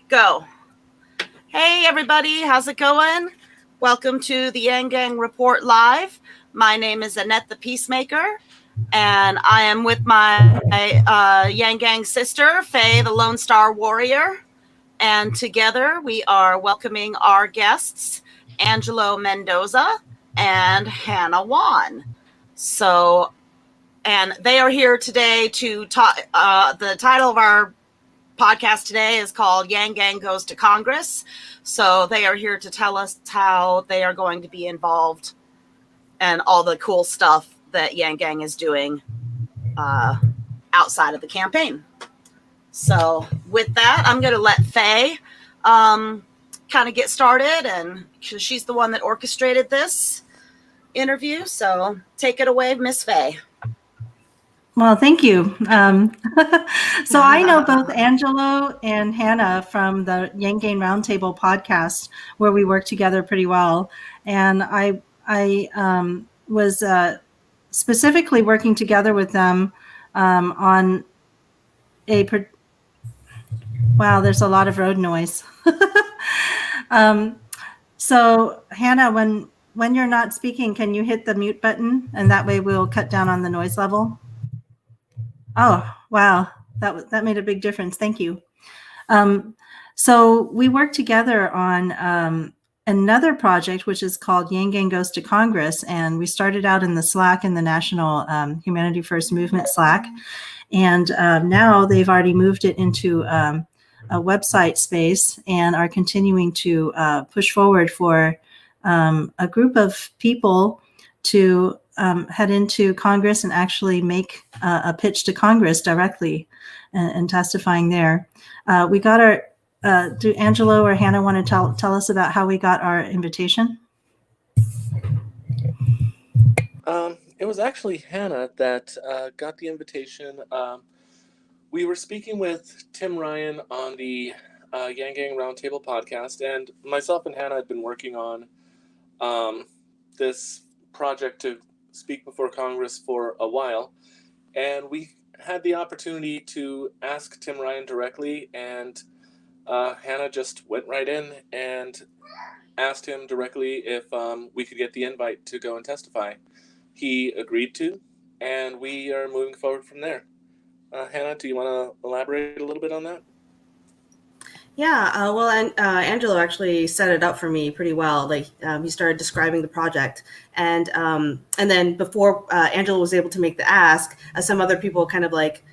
Go. Hey, everybody. How's it going? Welcome to the Yang Gang Report Live. My name is Annette the Peacemaker, and I am with my Yang Gang sister, Faye the Lone Star Warrior. And together we are welcoming our guests, Angelo Mendoza and Hannah Won. And they are here today to talk. The title of our podcast today is called Yang Gang Goes to Congress. So they are here to tell us how they are going to be involved and all the cool stuff that Yang Gang is doing outside of the campaign. So with that, I'm going to let Faye kind of get started, and she's the one that orchestrated this interview. So take it away, Miss Faye. Well, thank you. So I know both Angelo and Hannah from the Yang Gang Roundtable podcast, where we work together pretty well. And I was specifically working together with them on wow, there's a lot of road noise. So Hannah, when you're not speaking, can you hit the mute button? And that way we'll cut down on the noise level. Oh, wow. That made a big difference. Thank you. So we worked together on another project, which is called Yang Gang Goes to Congress. And we started out in the Slack, in the National Humanity First Movement Slack. And now they've already moved it into a website space and are continuing to push forward for a group of people to head into Congress and actually make a pitch to Congress directly and testifying there. We got our, do Angelo or Hannah want to tell us about how we got our invitation? It was actually Hannah that got the invitation. We were speaking with Tim Ryan on the Yang Gang Roundtable podcast, and myself and Hannah had been working on this project to speak before Congress for a while, and we had the opportunity to ask Tim Ryan directly, and Hannah just went right in and asked him directly if we could get the invite to go and testify. He agreed to, and we are moving forward from there. Hannah, do you want to elaborate a little bit on that? Yeah, well, Angelo actually set it up for me pretty well. Like he started describing the project, and then before Angelo was able to make the ask, some other people kind of like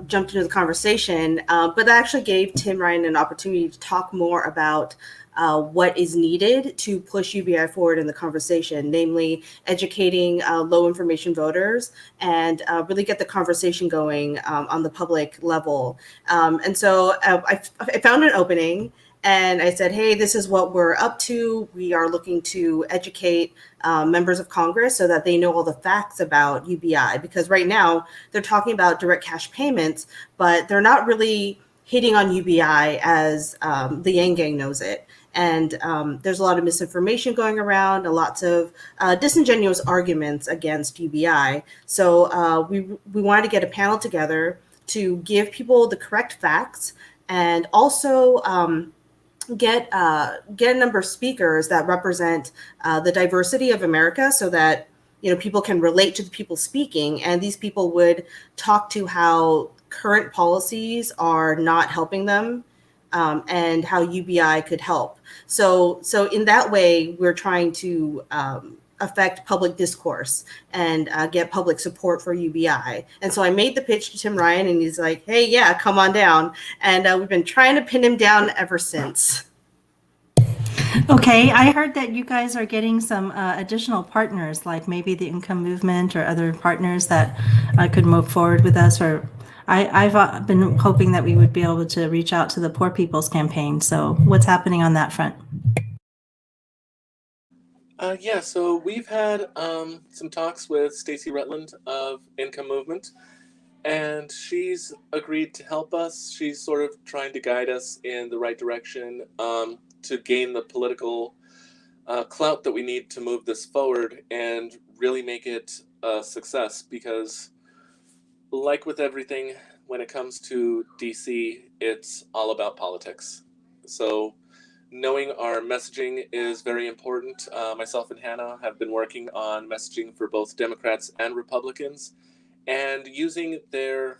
jumped into the conversation. But that actually gave Tim Ryan an opportunity to talk more about what is needed to push UBI forward in the conversation, namely educating low information voters and really get the conversation going on the public level. And so I found an opening and I said, hey, this is what we're up to. We are looking to educate members of Congress so that they know all the facts about UBI, because right now they're talking about direct cash payments, but they're not really hitting on UBI as the Yang Gang knows it. And there's a lot of misinformation going around, and lots of disingenuous arguments against UBI. So we wanted to get a panel together to give people the correct facts, and also get a number of speakers that represent the diversity of America, so that people can relate to the people speaking, and these people would talk to how current policies are not helping them. And how UBI could help. So in that way, we're trying to affect public discourse and get public support for UBI. And so I made the pitch to Tim Ryan, and he's like, hey, yeah, come on down. And we've been trying to pin him down ever since. Okay, I heard that you guys are getting some additional partners, like maybe the Income Movement or other partners that could move forward with us. Or I've been hoping that we would be able to reach out to the Poor People's Campaign. So what's happening on that front? Yeah, so we've had some talks with Stacey Rutland of Income Movement, and she's agreed to help us. She's sort of trying to guide us in the right direction to gain the political clout that we need to move this forward and really make it a success, because like with everything, when it comes to DC, it's all about politics. So knowing our messaging is very important. Myself and Hannah have been working on messaging for both Democrats and Republicans, and using their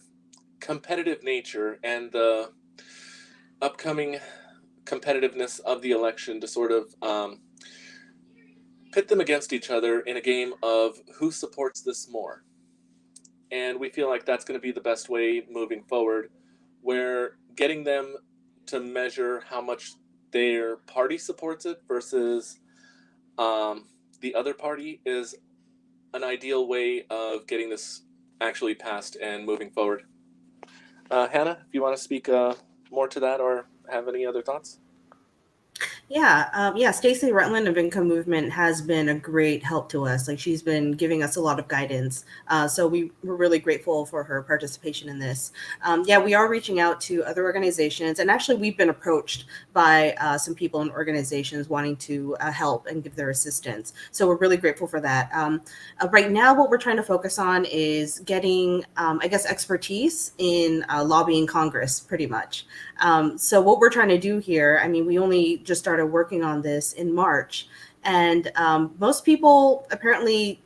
competitive nature and the upcoming competitiveness of the election to sort of pit them against each other in a game of who supports this more. And we feel like that's going to be the best way moving forward, where getting them to measure how much their party supports it versus the other party is an ideal way of getting this actually passed and moving forward. Hannah, if you want to speak more to that or have any other thoughts? Yeah. Stacey Rutland of Income Movement has been a great help to us. Like, she's been giving us a lot of guidance. So we're really grateful for her participation in this. We are reaching out to other organizations, and actually we've been approached by some people and organizations wanting to help and give their assistance. So we're really grateful for that. Right now, what we're trying to focus on is getting, expertise in lobbying Congress, pretty much. So what we're trying to do here, I mean, we only just started working on this in March, and most people apparently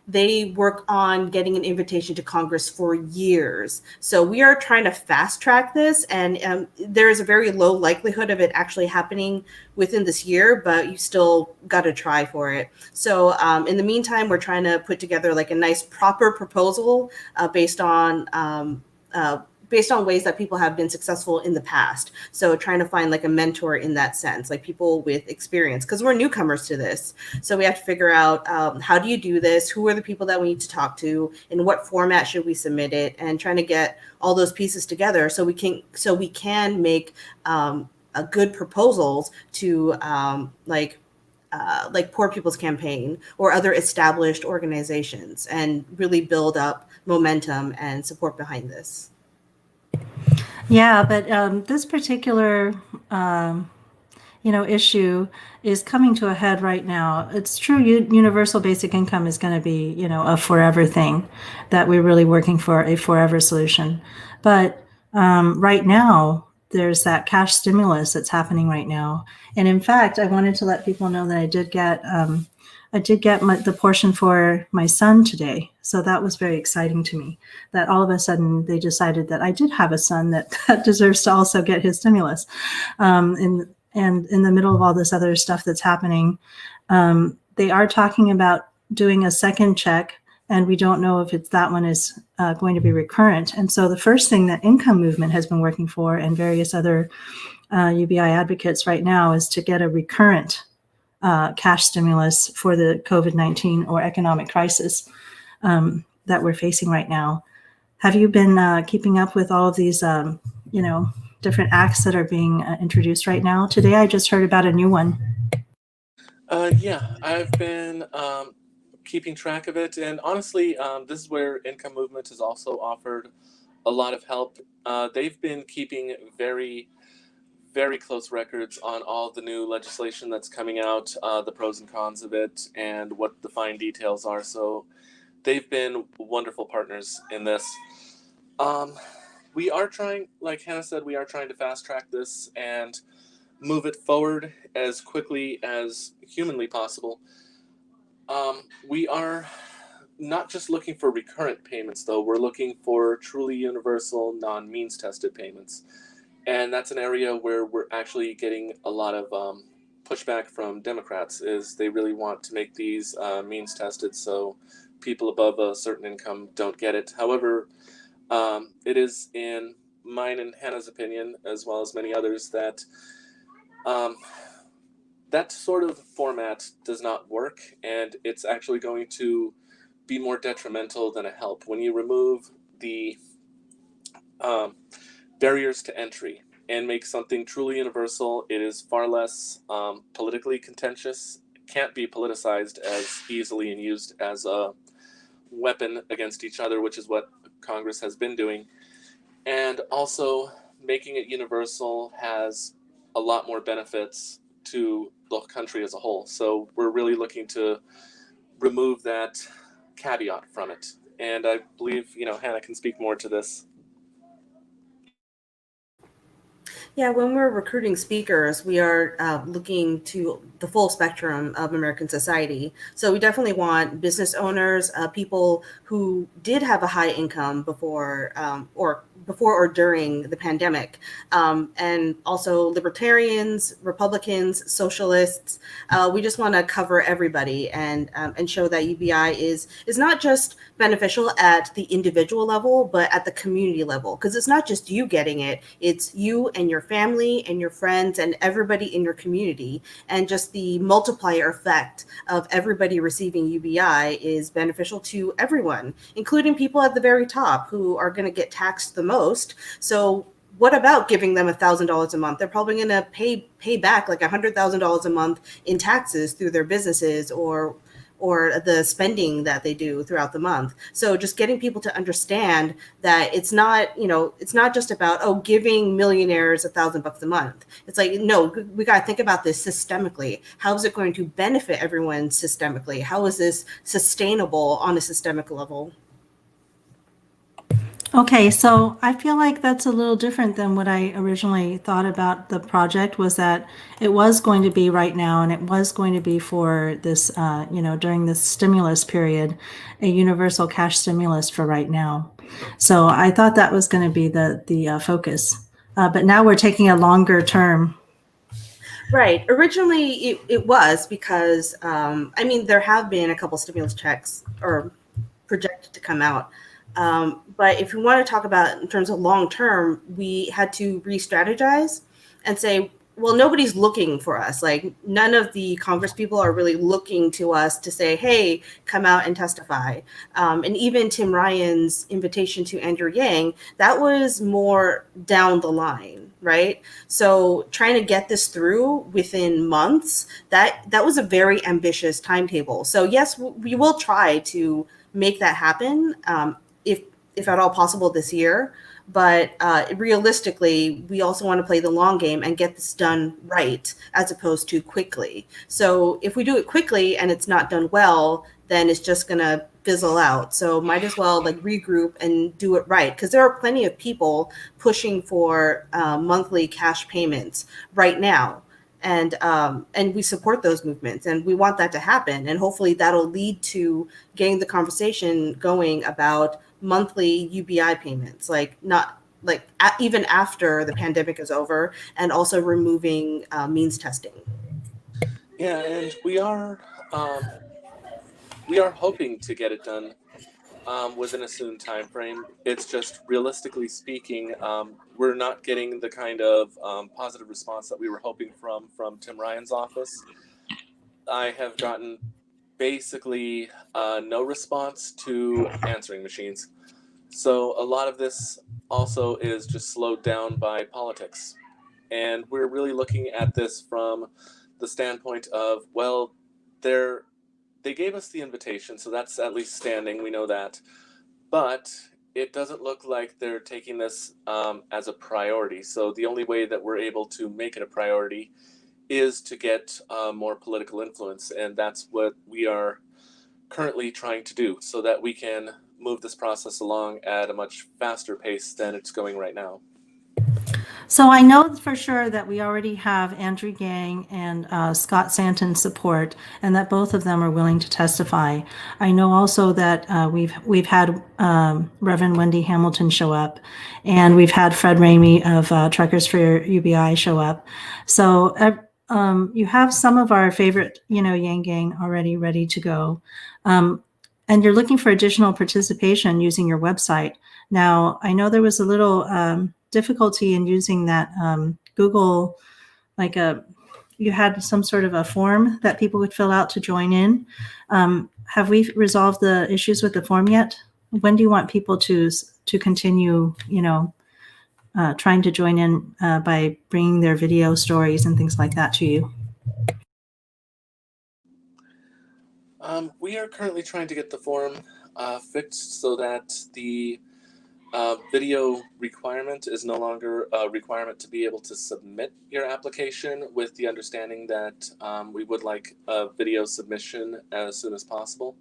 they work on getting an invitation to Congress for years. So we are trying to fast track this, and there is a very low likelihood of it actually happening within this year, but you still got to try for it. So in the meantime, we're trying to put together like a nice proper proposal based on ways that people have been successful in the past. So trying to find like a mentor in that sense, like people with experience, because we're newcomers to this. So we have to figure out how do you do this? Who are the people that we need to talk to? In what format should we submit it? And trying to get all those pieces together so we can make good proposals to like Poor People's Campaign or other established organizations, and really build up momentum and support behind this. Yeah, but this particular, issue is coming to a head right now. It's true, universal basic income is going to be, a forever thing, that we're really working for a forever solution. But right now, there's that cash stimulus that's happening right now. And in fact, I wanted to let people know that I did get the portion for my son today. So that was very exciting to me, that all of a sudden they decided that I did have a son that deserves to also get his stimulus. And in the middle of all this other stuff that's happening, they are talking about doing a second check, and we don't know if that one is going to be recurrent. And so the first thing that Income Movement has been working for, and various other UBI advocates right now, is to get a recurrent cash stimulus for the COVID-19 or economic crisis that we're facing right now. Have you been keeping up with all of these, different acts that are being introduced right now? Today, I just heard about a new one. Yeah, I've been keeping track of it, and honestly, this is where Income Movement has also offered a lot of help. They've been keeping very, very close records on all the new legislation that's coming out, the pros and cons of it, and what the fine details are. So they've been wonderful partners in this. We are trying, like Hannah said, we are trying to fast track this and move it forward as quickly as humanly possible. We are not just looking for recurrent payments, though. We're looking for truly universal, non-means tested payments. And that's an area where we're actually getting a lot of pushback from Democrats, is they really want to make these means tested so people above a certain income don't get it. However, it is in mine and Hannah's opinion, as well as many others, that that sort of format does not work, and it's actually going to be more detrimental than a help. When you remove the barriers to entry and make something truly universal, it is far less politically contentious. It can't be politicized as easily and used as a weapon against each other, which is what Congress has been doing. And also, making it universal has a lot more benefits to the country as a whole. So we're really looking to remove that caveat from it. And I believe, Hannah can speak more to this. Yeah, when we're recruiting speakers, we are looking to the full spectrum of American society. So we definitely want business owners, people who did have a high income before or during the pandemic, and also libertarians, Republicans, socialists. We just want to cover everybody and show that UBI is not just beneficial at the individual level, but at the community level, because it's not just you getting it, it's you and your family and your friends and everybody in your community. And just the multiplier effect of everybody receiving UBI is beneficial to everyone, including people at the very top who are going to get taxed the most. So what about giving them $1,000 a month? They're probably going to pay back like $100,000 a month in taxes through their businesses or the spending that they do throughout the month. So just getting people to understand that it's not just about giving millionaires $1,000 a month. It's like, no, we got to think about this systemically. How is it going to benefit everyone systemically? How is this sustainable on a systemic level? Okay, so I feel like that's a little different than what I originally thought about the project, was that it was going to be right now and it was going to be for this, during this stimulus period, a universal cash stimulus for right now. So I thought that was going to be the focus. But now we're taking a longer term. Right. Originally, it was because, there have been a couple stimulus checks or projected to come out. But if we want to talk about in terms of long term, we had to re-strategize and say, well, nobody's looking for us. Like, none of the Congress people are really looking to us to say, hey, come out and testify. And even Tim Ryan's invitation to Andrew Yang, that was more down the line, right? So trying to get this through within months, that was a very ambitious timetable. So yes, we will try to make that happen, if at all possible this year. But realistically, we also want to play the long game and get this done right, as opposed to quickly. So if we do it quickly and it's not done well, then it's just going to fizzle out. So might as well regroup and do it right, because there are plenty of people pushing for monthly cash payments right now. And we support those movements, and we want that to happen. And hopefully that'll lead to getting the conversation going about monthly UBI payments, even after the pandemic is over, and also removing means testing. Yeah, and we are hoping to get it done within a soon time frame. It's just, realistically speaking, we're not getting the kind of positive response that we were hoping from Tim Ryan's office. I have gotten basically no response to answering machines. So a lot of this also is just slowed down by politics. And we're really looking at this from the standpoint of, well, they gave us the invitation, so that's at least standing, we know that. But it doesn't look like they're taking this as a priority. So the only way that we're able to make it a priority is to get more political influence. And that's what we are currently trying to do, so that we can move this process along at a much faster pace than it's going right now. So I know for sure that we already have Andrew Yang and Scott Santon's support, and that both of them are willing to testify. I know also that we've had Reverend Wendy Hamilton show up, and we've had Fred Ramey of Truckers for UBI show up. So you have some of our favorite, Yang Gang already ready to go. And you're looking for additional participation using your website. Now, I know there was a little difficulty in using that Google, you had some sort of a form that people would fill out to join in. Have we resolved the issues with the form yet? When do you want people to continue, trying to join in by bringing their video stories and things like that to you? We are currently trying to get the form fixed so that the video requirement is no longer a requirement to be able to submit your application, with the understanding that we would like a video submission as soon as possible.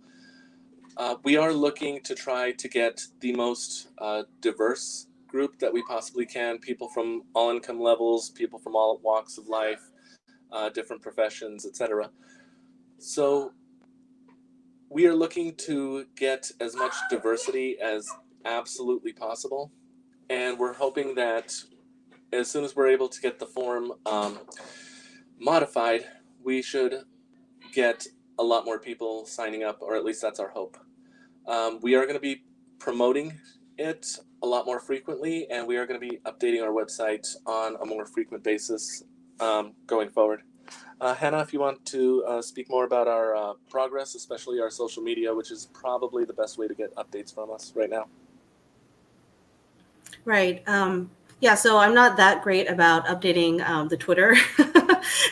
We are looking to try to get the most diverse group that we possibly can, people from all income levels, people from all walks of life, different professions, etc. So we are looking to get as much diversity as absolutely possible. And we're hoping that as soon as we're able to get the form modified, we should get a lot more people signing up, or at least that's our hope. We are going to be promoting it a lot more frequently, and we are going to be updating our website on a more frequent basis going forward. Hannah, if you want to speak more about our progress, especially our social media, which is probably the best way to get updates from us right now. Right. Yeah, so I'm not that great about updating the Twitter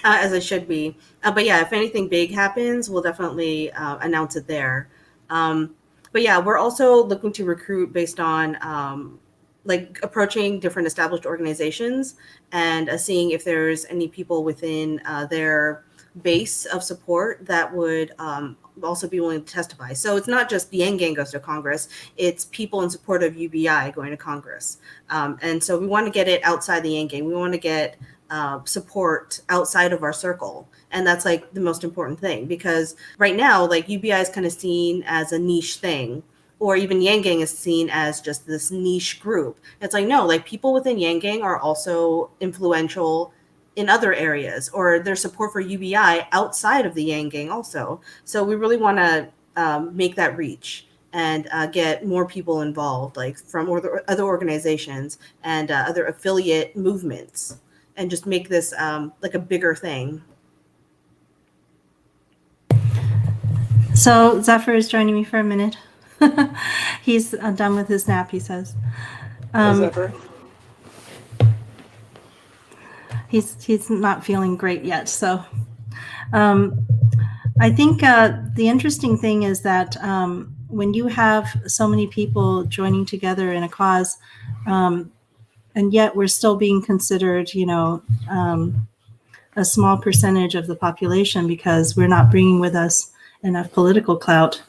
as I should be. But yeah, if anything big happens, we'll definitely announce it there. But yeah, we're also looking to recruit based on like approaching different established organizations and seeing if there's any people within their base of support that would also be willing to testify. So it's not just the Yang Gang goes to Congress, it's people in support of UBI going to Congress. And so we want to get it outside the Yang Gang. We want to get support outside of our circle. And that's like the most important thing, because right now, like UBI is kind of seen as a niche thing, or even Yang Gang is seen as just this niche group. It's like, no, like people within Yang Gang are also influential in other areas, or their support for UBI outside of the Yang Gang also. So we really want to make that reach and get more people involved, like from other organizations and other affiliate movements, and just make this like a bigger thing. So Zephyr is joining me for a minute. He's done with his nap, he says. Zephyr? He's not feeling great yet. So I think the interesting thing is that when you have so many people joining together in a cause, and yet we're still being considered, a small percentage of the population because we're not bringing with us enough political clout.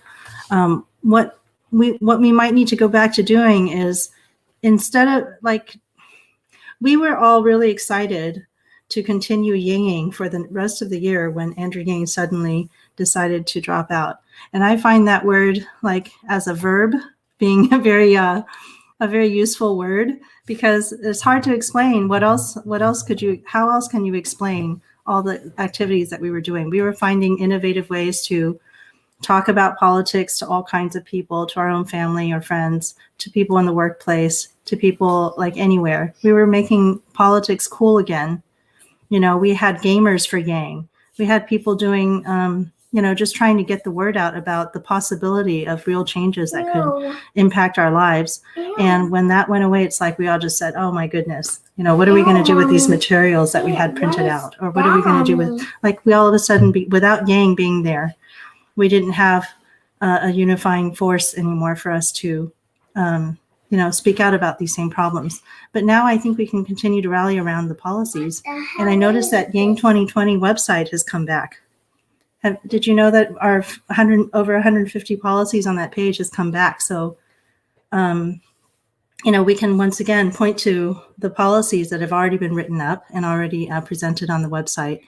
What we might need to go back to doing is, instead of like, we were all really excited to continue yanging for the rest of the year when Andrew Yang suddenly decided to drop out. And I find that word, like as a verb, being a very useful word, because it's hard to explain how else can you explain all the activities that we were doing? We were finding innovative ways to talk about politics to all kinds of people, to our own family or friends, to people in the workplace, to people like anywhere. We were making politics cool again. We had gamers for Yang. We had people doing, just trying to get the word out about the possibility of real changes that could impact our lives. And when that went away, it's like we all just said, oh my goodness, what are we going to do with these materials that we had printed out? Or what are we going to do with, like, we all of a sudden, without Yang being there, we didn't have a unifying force anymore for us to, speak out about these same problems. But now I think we can continue to rally around the policies. And I noticed that Yang 2020 website has come back. Did you know that our over 150 policies on that page has come back? So, we can once again point to the policies that have already been written up and already presented on the website,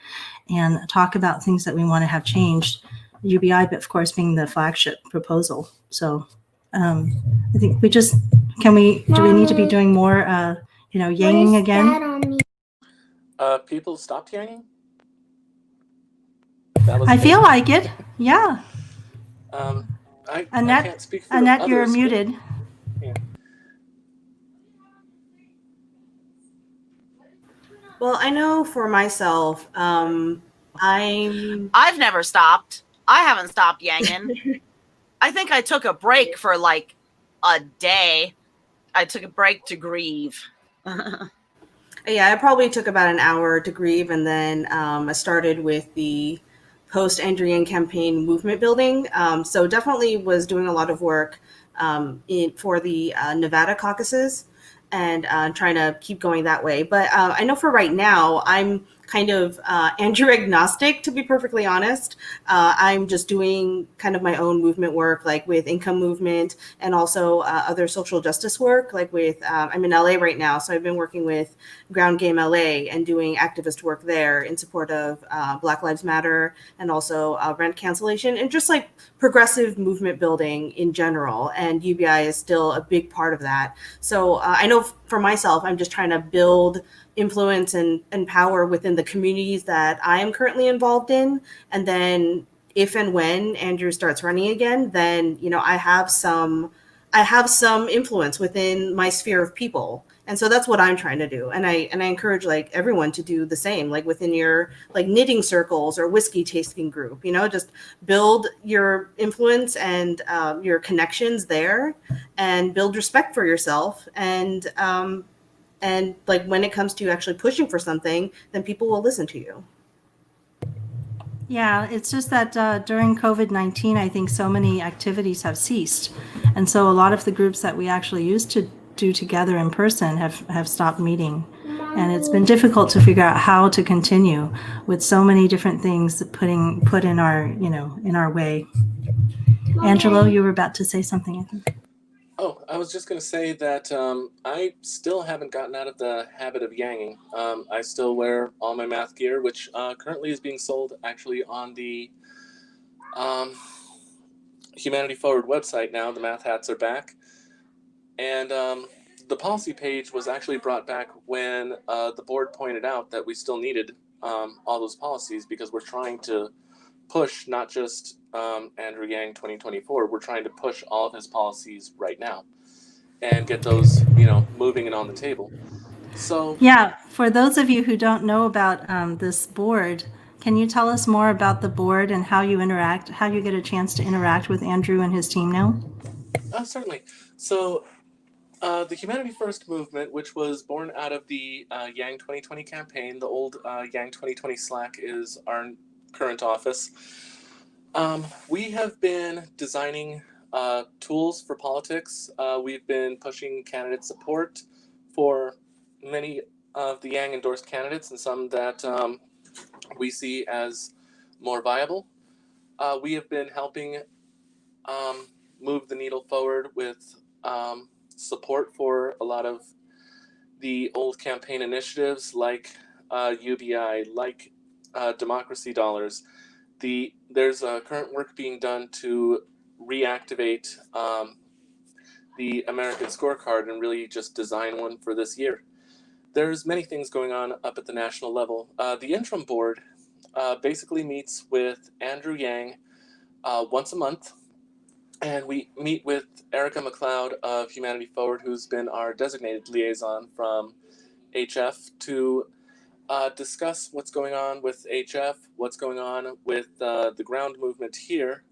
and talk about things that we want to have changed. UBI, but of course, being the flagship proposal. So I think do we need to be doing more, yanging again? People stopped yanging? I feel like it. Yeah. I Annette, can't speak for Annette, others, you're but- muted. Yeah. Well, I know for myself, I've never stopped. I haven't stopped yanging. I think I took a break for like a day. I took a break to grieve. Yeah, I probably took about an hour to grieve, and then I started with the post Andrew Yang campaign movement building. So definitely was doing a lot of work for the Nevada caucuses, and trying to keep going that way. But I know for right now, I'm kind of Andrew agnostic, to be perfectly honest. I'm just doing kind of my own movement work, like with income movement and also other social justice work, like with, I'm in LA right now, so I've been working with Ground Game LA and doing activist work there in support of Black Lives Matter and also rent cancellation and just like progressive movement building in general. And UBI is still a big part of that. So I know for myself, I'm just trying to build influence and power within the communities that I am currently involved in. And then if and when Andrew starts running again, then, you know, I have some influence within my sphere of people. And so that's what I'm trying to do. And I encourage like everyone to do the same, like within your like knitting circles or whiskey tasting group, you know, just build your influence and your connections there and build respect for yourself. And like when it comes to actually pushing for something, then people will listen to you. Yeah, it's just that during COVID-19, I think so many activities have ceased. And so a lot of the groups that we actually used to do together in person have stopped meeting. And it's been difficult to figure out how to continue with so many different things put in our, you know, in our way. Angelo, you were about to say something, I think. Oh, I was just going to say that I still haven't gotten out of the habit of yanging. I still wear all my math gear, which currently is being sold actually on the Humanity Forward website now. The math hats are back. And the policy page was actually brought back when the board pointed out that we still needed all those policies because we're trying to push not just Andrew Yang 2024, we're trying to push all of his policies right now and get those, you know, moving and on the table. So yeah, for those of you who don't know about this board, can you tell us more about the board and how you interact, how you get a chance to interact with Andrew and his team now? Certainly. So the Humanity First movement, which was born out of the Yang 2020 campaign, the old Yang 2020 Slack is our current office. We have been designing tools for politics. We've been pushing candidate support for many of the Yang endorsed candidates and some that we see as more viable. We have been helping move the needle forward with support for a lot of the old campaign initiatives like UBI, like democracy dollars. There's current work being done to reactivate the American scorecard and really just design one for this year. There's many things going on up at the national level. The interim board basically meets with Andrew Yang once a month, and we meet with Erica McLeod of Humanity Forward, who's been our designated liaison from HF, to discuss what's going on with HF, what's going on with the ground movement here.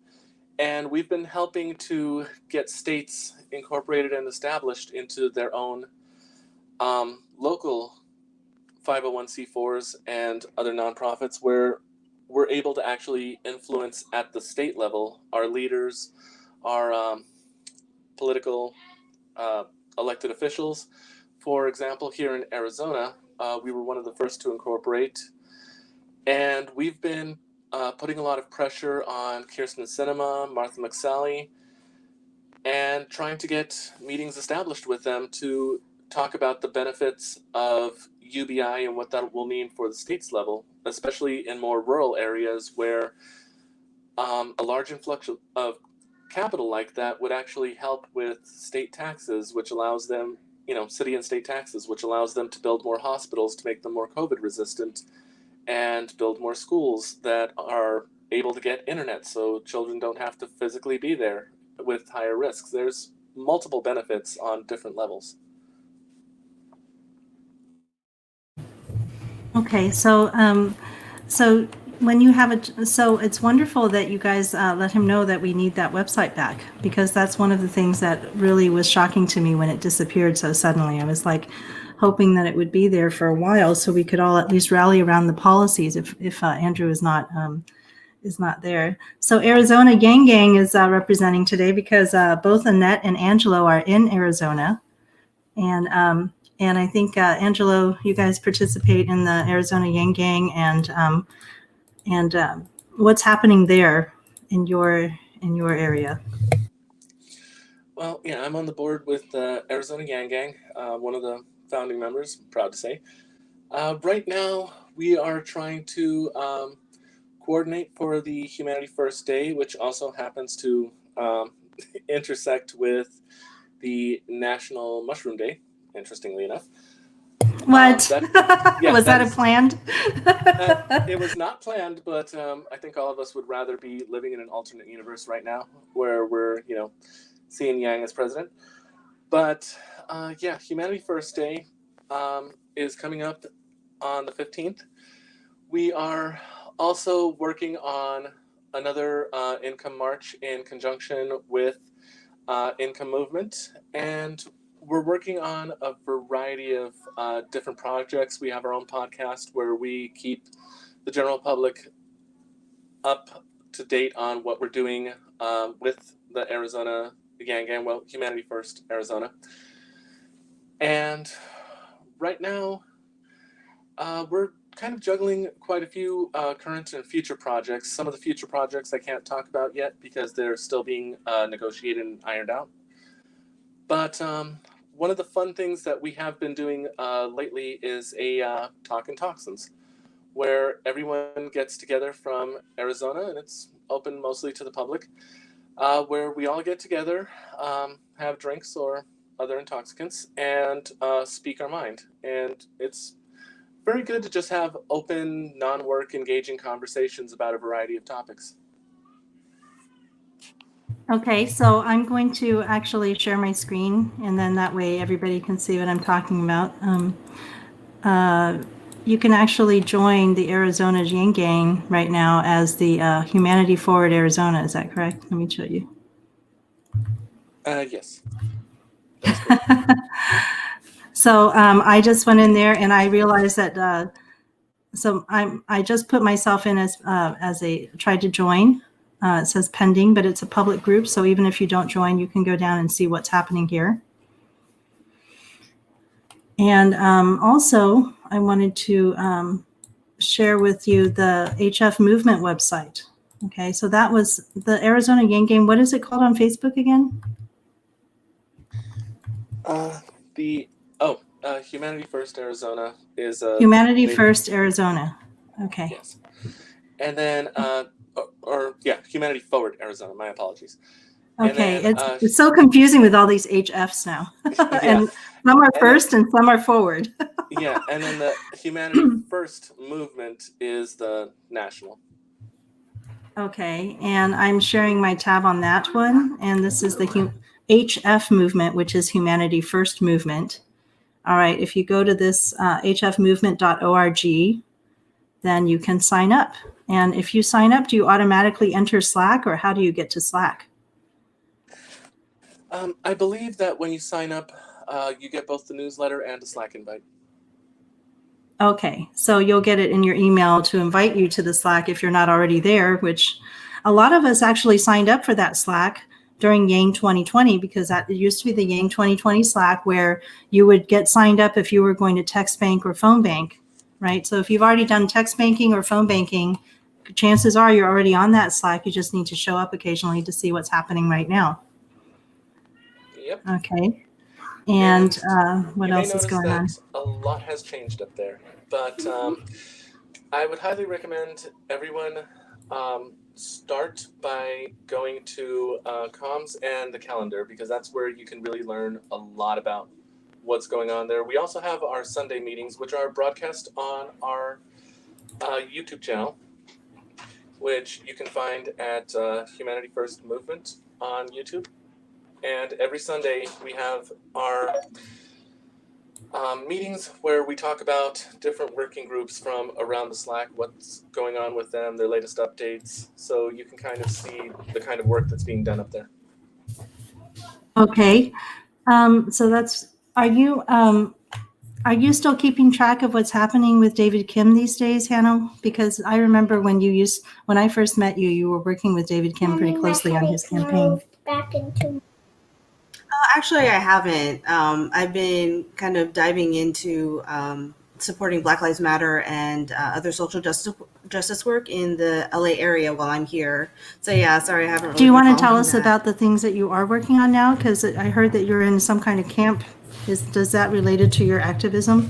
And we've been helping to get states incorporated and established into their own local 501c4s and other nonprofits where we're able to actually influence at the state level our leaders, our political elected officials. For example, here in Arizona, we were one of the first to incorporate, and we've been putting a lot of pressure on Kirsten Sinema, Martha McSally, and trying to get meetings established with them to talk about the benefits of UBI and what that will mean for the state's level, especially in more rural areas where a large influx of capital like that would actually help with state taxes, which allows them, you know, city and state taxes, which allows them to build more hospitals to make them more COVID resistant and build more schools that are able to get internet so children don't have to physically be there with higher risks. There's multiple benefits on different levels. Okay, so when you have so it's wonderful that you guys let him know that we need that website back, because that's one of the things that really was shocking to me when it disappeared so suddenly. I was like hoping that it would be there for a while so we could all at least rally around the policies if Andrew is not there. So Arizona Yang Gang is representing today because both Annette and Angelo are in Arizona, and And I think, Angelo, you guys participate in the Arizona Yang Gang, and what's happening there in your area? Well, yeah, I'm on the board with the Arizona Yang Gang, one of the founding members, proud to say. Right now, we are trying to coordinate for the Humanity First Day, which also happens to intersect with the National Mushroom Day, interestingly enough. What? Was that is, a planned? It was not planned, but I think all of us would rather be living in an alternate universe right now where we're, seeing Yang as president. But Humanity First Day is coming up on the 15th. We are also working on another income march in conjunction with Income Movement, and we're working on a variety of different projects. We have our own podcast where we keep the general public up to date on what we're doing with the Arizona Yang Gang, well, Humanity First Arizona. And right now, we're kind of juggling quite a few current and future projects. Some of the future projects I can't talk about yet because they're still being negotiated and ironed out. But one of the fun things that we have been doing lately is a Talkin' Toxins, where everyone gets together from Arizona, and it's open mostly to the public, where we all get together, have drinks or other intoxicants, and speak our mind. And it's very good to just have open, non-work, engaging conversations about a variety of topics. Okay, so I'm going to actually share my screen, and then that way everybody can see what I'm talking about. You can actually join the Arizona Yang Gang right now as the Humanity Forward Arizona. Is that correct? Let me show you. Yes. So I just went in there and I realized that. So I just put myself in as tried to join. It says pending, but it's a public group. So even if you don't join, you can go down and see what's happening here. And also, I wanted to share with you the HF Movement website. Okay, so that was the Arizona Yang Gang. What is it called on Facebook again? Humanity First Arizona is Humanity First Arizona. Okay. Yes, and then Humanity Forward Arizona. My apologies. Okay, then, it's so confusing with all these HFs now, and some are first and some are forward. Yeah, and then the Humanity First movement is the national. Okay, and I'm sharing my tab on that one, and this is the HF movement, which is Humanity First movement. All right, if you go to this hfmovement.org, then you can sign up. And if you sign up, do you automatically enter Slack, or how do you get to Slack? I believe that when you sign up, you get both the newsletter and a Slack invite. Okay, so you'll get it in your email to invite you to the Slack if you're not already there, which a lot of us actually signed up for that Slack during Yang 2020, because that used to be the Yang 2020 Slack where you would get signed up if you were going to text bank or phone bank, right? So if you've already done text banking or phone banking, chances are you're already on that Slack. You just need to show up occasionally to see what's happening right now. Yep. Okay. And what else is going on? A lot has changed up there, but I would highly recommend everyone start by going to comms and the calendar, because that's where you can really learn a lot about what's going on there. We also have our Sunday meetings, which are broadcast on our YouTube channel, which you can find at Humanity First Movement on YouTube. And every Sunday we have our meetings where we talk about different working groups from around the Slack, what's going on with them, their latest updates, so you can kind of see the kind of work that's being done up there. Okay, so that's, are you still keeping track of what's happening with David Kim these days, Hannah? Because I remember when I first met you, you were working with David Kim pretty closely on his campaign. Actually, I haven't. I've been kind of diving into supporting Black Lives Matter and other social justice work in the LA area while I'm here. So yeah, sorry, I haven't really Do you been want to tell following us that. about the things that you are working on now? Because I heard that you're in some kind of camp. Does that related to your activism?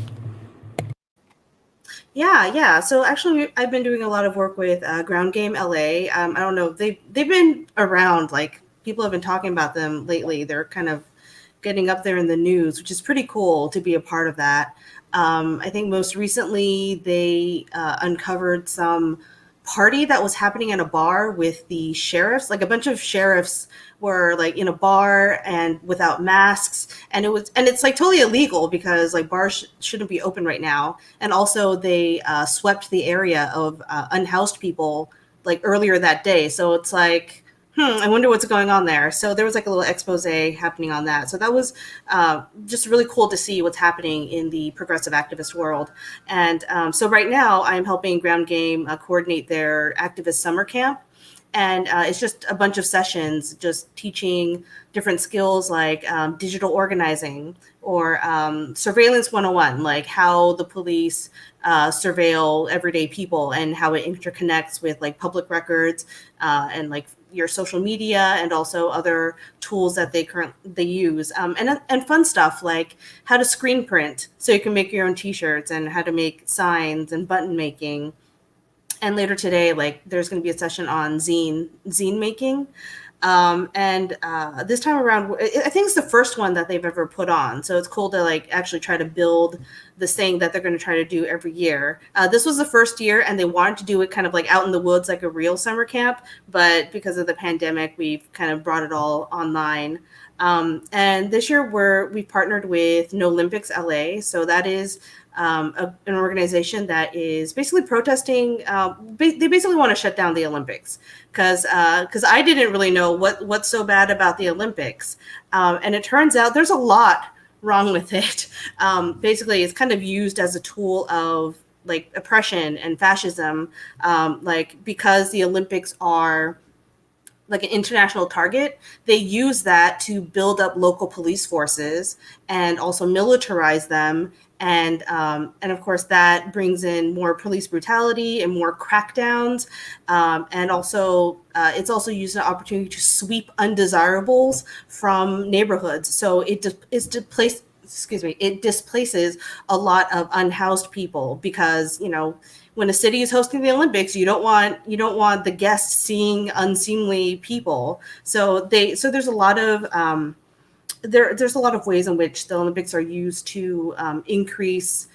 Yeah. So actually, I've been doing a lot of work with Ground Game LA. I don't know, they've been around. Like people have been talking about them lately. They're kind of getting up there in the news, which is pretty cool to be a part of that. I think most recently they uncovered some party that was happening in a bar with the sheriffs. Like a bunch of sheriffs were like in a bar and without masks, and it's like totally illegal because like bars shouldn't be open right now. And also they swept the area of unhoused people like earlier that day. So it's like, I wonder what's going on there. So there was like a little expose happening on that. So that was just really cool to see what's happening in the progressive activist world. And so right now I'm helping Ground Game coordinate their activist summer camp. And it's just a bunch of sessions just teaching different skills like digital organizing or surveillance 101, like how the police surveil everyday people and how it interconnects with like public records and like your social media and also other tools that they use, and fun stuff like how to screen print so you can make your own t-shirts and how to make signs and button making. And later today, like there's going to be a session on zine making. And this time around, I think it's the first one that they've ever put on. So it's cool to like actually try to build this thing that they're going to try to do every year. This was the first year, and they wanted to do it kind of like out in the woods, like a real summer camp. But because of the pandemic, we've kind of brought it all online. And this year we've partnered with No Olympics LA. So that is an organization that is basically protesting. They basically want to shut down the Olympics because I didn't really know what's so bad about the Olympics, and it turns out there's a lot wrong with it. Basically, it's kind of used as a tool of like oppression and fascism, like because the Olympics are like an international target, they use that to build up local police forces and also militarize them. And of course, that brings in more police brutality and more crackdowns. And also, it's also used as an opportunity to sweep undesirables from neighborhoods. So it displaces a lot of unhoused people because, when a city is hosting the Olympics, you don't want the guests seeing unseemly people. So there's a lot of there's a lot of ways in which the Olympics are used to increase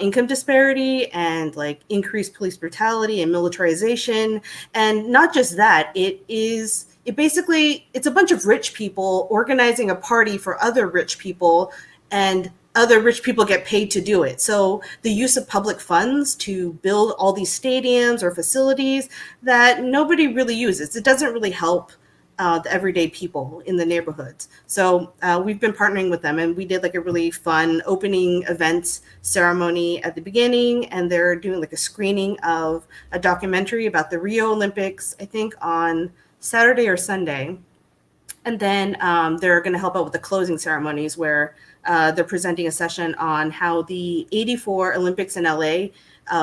income disparity and like increase police brutality and militarization. And not just that, it's a bunch of rich people organizing a party for other rich people, and other rich people get paid to do it. So the use of public funds to build all these stadiums or facilities that nobody really uses, it doesn't really help the everyday people in the neighborhoods. So we've been partnering with them, and we did like a really fun opening events ceremony at the beginning, and they're doing like a screening of a documentary about the Rio Olympics, I think on Saturday or Sunday. And then they're going to help out with the closing ceremonies where they're presenting a session on how the 84 Olympics in LA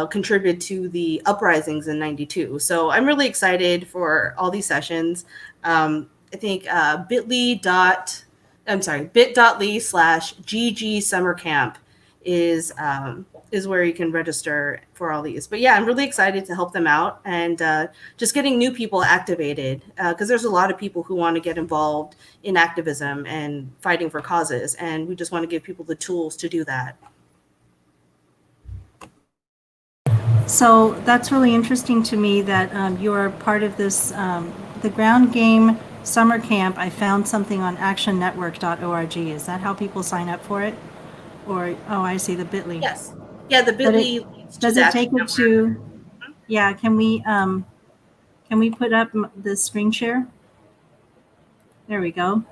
contributed to the uprisings in 92. So I'm really excited for all these sessions. I think bit.ly/GG Summer Camp is where you can register for all these. But yeah, I'm really excited to help them out and just getting new people activated because there's a lot of people who want to get involved in activism and fighting for causes, and we just want to give people the tools to do that. So that's really interesting to me that you're part of this, the Ground Game Summer Camp. I found something on actionnetwork.org. Is that how people sign up for it? Or, I see the bit.ly. Yes. Yeah, the bit.ly. Does it take it to, yeah, can we put up the screen share? There we go.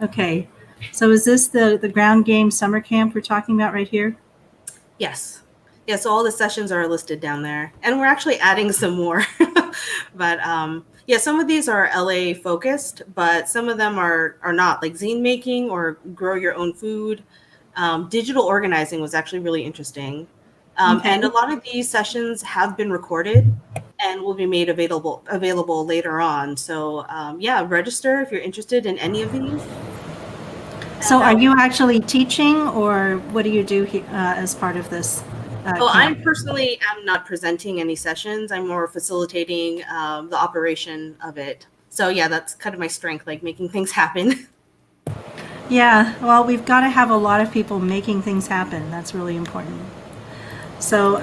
Okay. So is this the Ground Game Summer Camp we're talking about right here? Yes. Yeah, so all the sessions are listed down there. And we're actually adding some more. But yeah, some of these are LA focused, but some of them are not, like zine making or grow your own food. Digital organizing was actually really interesting. Okay. And a lot of these sessions have been recorded and will be made available later on. So yeah, register if you're interested in any of these. So are you actually teaching, or what do you do as part of this Oh, camp? I personally am not presenting any sessions. I'm more facilitating the operation of it. So yeah, that's kind of my strength, like making things happen. Yeah, well, we've got to have a lot of people making things happen. That's really important. So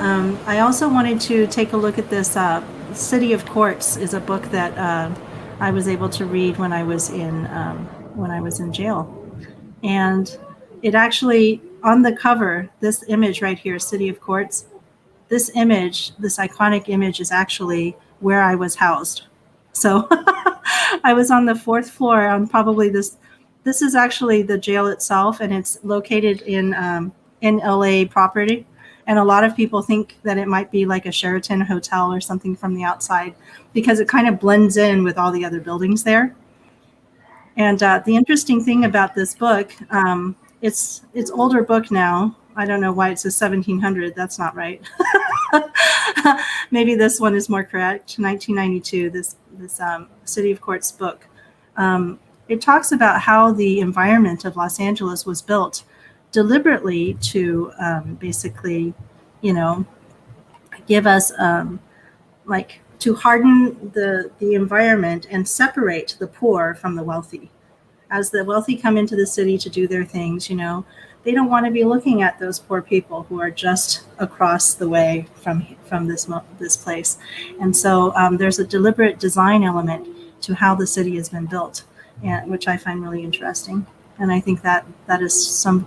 I also wanted to take a look at this. City of Courts is a book that I was able to read when I was in jail, and it actually, on the cover, this image right here, City of Courts. This image, this iconic image, is actually where I was housed. So I was on the 4th floor on probably this. This is actually the jail itself, and it's located in LA property. And a lot of people think that it might be like a Sheraton hotel or something from the outside, because it kind of blends in with all the other buildings there. And the interesting thing about this book, it's older book now. I don't know why it says 1700. That's not right. Maybe this one is more correct. 1992. This City of Courts book. It talks about how the environment of Los Angeles was built deliberately to basically, give us like to harden the environment and separate the poor from the wealthy. As the wealthy come into the city to do their things, they don't want to be looking at those poor people who are just across the way from this place. And so there's a deliberate design element to how the city has been built, which I find really interesting. And I think that is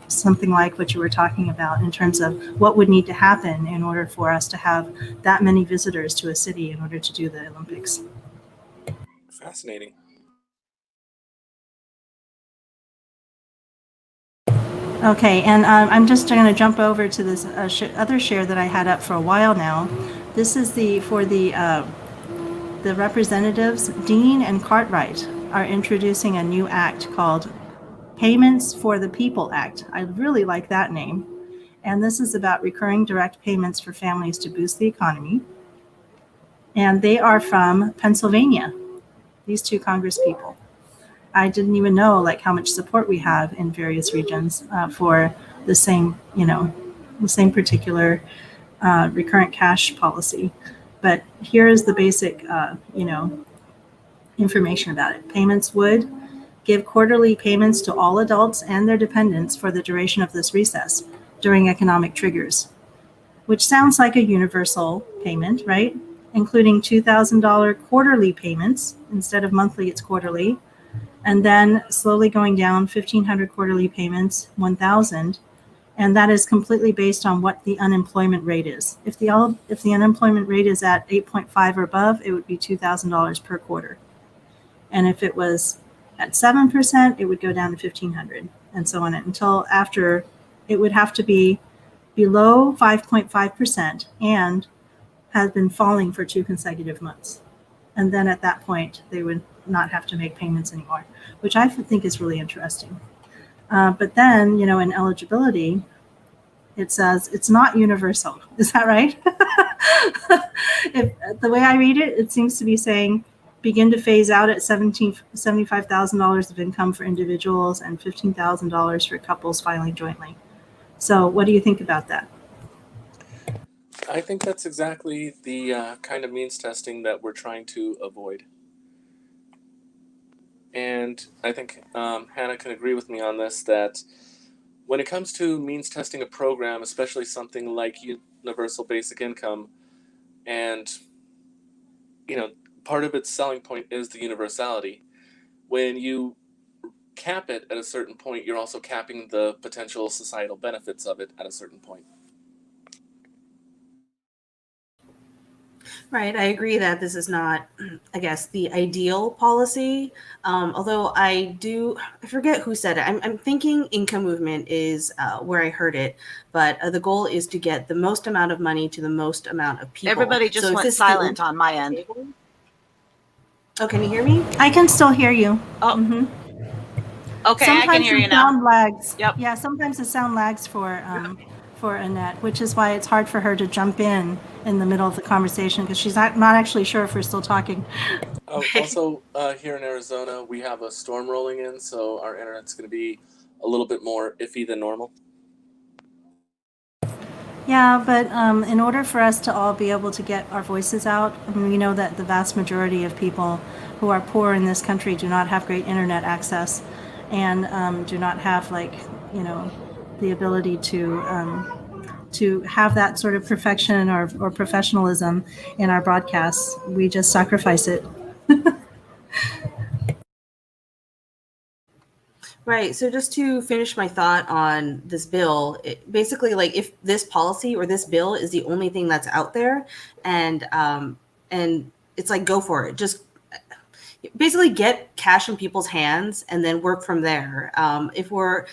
something like what you were talking about in terms of what would need to happen in order for us to have that many visitors to a city in order to do the Olympics. Fascinating. Okay, and I'm just going to jump over to this other share that I had up for a while now. This is for the representatives. Dean and Cartwright are introducing a new act called Payments for the People Act. I really like that name. And this is about recurring direct payments for families to boost the economy. And they are from Pennsylvania, these two Congress people. I didn't even know how much support we have in various regions for the same particular recurrent cash policy. But here is the basic, information about it. Payments would give quarterly payments to all adults and their dependents for the duration of this recess during economic triggers, which sounds like a universal payment, right? Including $2,000 quarterly payments. Instead of monthly, it's quarterly. And then slowly going down, 1,500 quarterly payments, 1,000. And that is completely based on what the unemployment rate is. If the unemployment rate is at 8.5 or above, it would be $2,000 per quarter. And if it was at 7%, it would go down to 1,500, and so on until after it would have to be below 5.5% and has been falling for 2 consecutive months. And then at that point, they would not have to make payments anymore, which I think is really interesting. But then, in eligibility, it says it's not universal. Is that right? The way I read it, it seems to be saying begin to phase out at $75,000 of income for individuals and $15,000 for couples filing jointly. So what do you think about that? I think that's exactly the kind of means testing that we're trying to avoid. And I think Hannah can agree with me on this, that when it comes to means testing a program, especially something like universal basic income, and part of its selling point is the universality. When you cap it at a certain point, you're also capping the potential societal benefits of it at a certain point. Right. I agree that this is not, I guess, the ideal policy. Although I forget who said it. I'm thinking income movement is where I heard it. But the goal is to get the most amount of money to the most amount of people. Everybody just went silent on my end. Oh, can you hear me? I can still hear you. Oh, Mhm. okay, Sometimes I can hear the you now. sound lags. Yep. Yeah, sometimes the sound lags for Annette, which is why it's hard for her to jump in the middle of the conversation because she's not actually sure if we're still talking. Also, here in Arizona, we have a storm rolling in, so our internet's going to be a little bit more iffy than normal. Yeah, but in order for us to all be able to get our voices out, I mean, we know that the vast majority of people who are poor in this country do not have great internet access and do not have, like, you know, the ability to have that sort of perfection or professionalism in our broadcasts. We just sacrifice it. Right. So just to finish my thought on this bill, basically, like, if this policy or this bill is the only thing that's out there, and it's like, go for it. Just basically get cash in people's hands and then work from there. If we're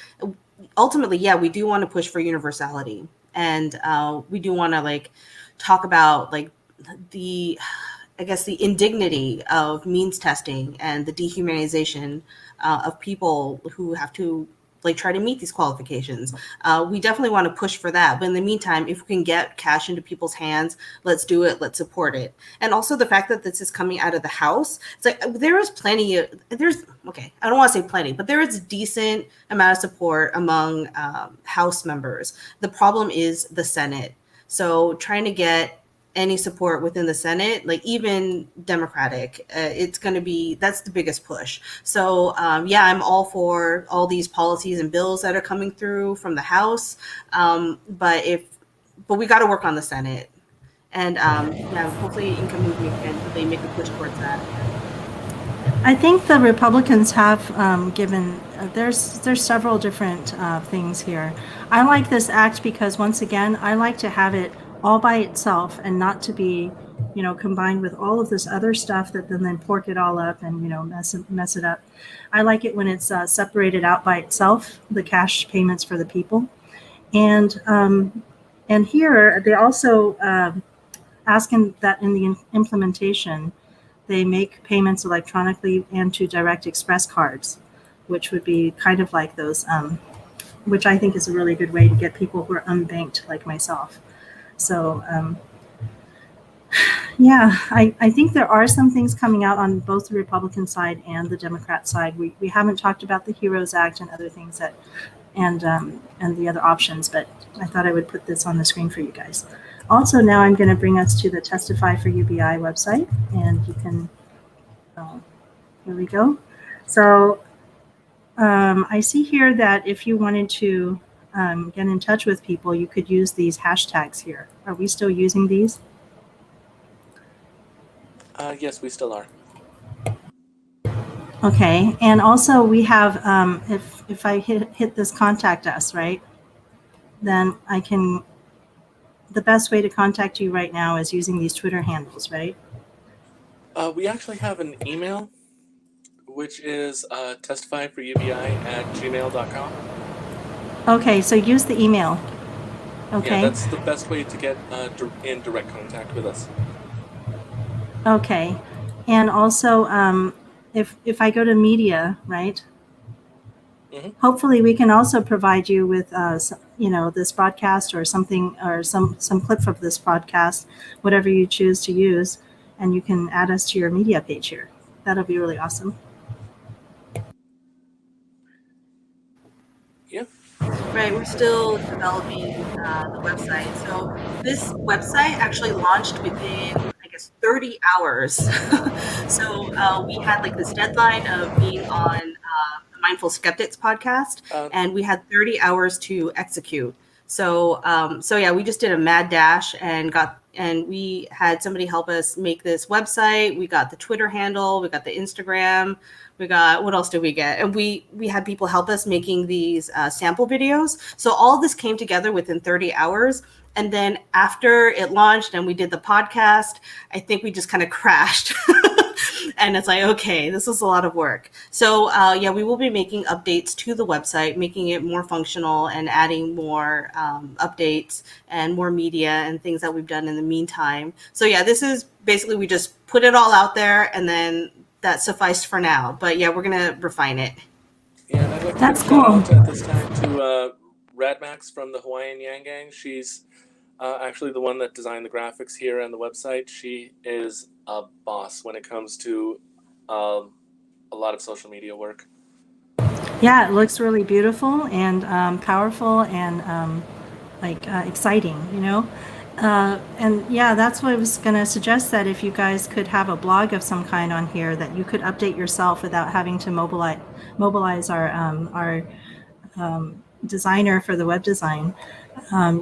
ultimately, yeah, we do want to push for universality, and we do want to, like, talk about, like, the, I guess, the indignity of means testing and the dehumanization of people who have to, like, try to meet these qualifications. We definitely want to push for that. But in the meantime, if we can get cash into people's hands, let's do it. Let's support it. And also the fact that this is coming out of the House, it's like there is plenty of, okay, I don't want to say plenty, but there is a decent amount of support among House members. The problem is the Senate. So trying to get any support within the Senate, like even Democratic, it's going to be, that's the biggest push. So yeah, I'm all for all these policies and bills that are coming through from the House, but we got to work on the Senate, and yeah, hopefully Income Movement can really make a push towards that. I think the Republicans have given, there's several different things here. I like this act because, once again, I like to have it all by itself and not to be, you know, combined with all of this other stuff that then pork it all up and, you know, mess it up. I like it when it's separated out by itself, the cash payments for the people. And here they also asking that in the implementation, they make payments electronically and to direct express cards, which would be kind of like those, which I think is a really good way to get people who are unbanked like myself. So yeah, I think there are some things coming out on both the Republican side and the Democrat side. We haven't talked about the HEROES Act and other things that, and the other options, but I thought I would put this on the screen for you guys. Also, now I'm going to bring us to the Testify for UBI website, and you can, here we go. So I see here that if you wanted to get in touch with people, you could use these hashtags here. Are we still using these? Yes, we still are. Okay, and also we have, if I hit this contact us, right, then I can, the best way to contact you right now is using these Twitter handles, right? We actually have an email, which is testifyforubi@gmail.com. Okay, so use the email. Okay. Yeah, that's the best way to get in direct contact with us. Okay, and also if I go to media, right? Mm-hmm. Hopefully, we can also provide you with, you know, this broadcast or something, or some clip from this broadcast, whatever you choose to use, and you can add us to your media page here. That'll be really awesome. Yeah. Right, we're still developing the website. So this website actually launched within, I guess, 30 hours. So we had, like, this deadline of being on the Mindful Skeptics podcast, and we had 30 hours to execute. So so yeah, we just did a mad dash and we had somebody help us make this website. We got the Twitter handle, we got the Instagram, we got, what else did we get? And we had people help us making these sample videos. So all this came together within 30 hours. And then after it launched and we did the podcast, I think we just kind of crashed. And it's like, okay, this is a lot of work. So yeah, we will be making updates to the website, making it more functional and adding more updates and more media and things that we've done in the meantime. So yeah, this is basically, we just put it all out there, and then that sufficed for now. But yeah, we're gonna refine it. Yeah, and I'd like to That's give a shout cool. out at this time to Radmax from the Hawaiian Yang Gang. She's actually the one that designed the graphics here and the website. She is a boss when it comes to a lot of social media work. Yeah, it looks really beautiful and powerful and exciting, you know? And yeah, that's what I was going to suggest, that if you guys could have a blog of some kind on here that you could update yourself without having to mobilize our designer for the web design.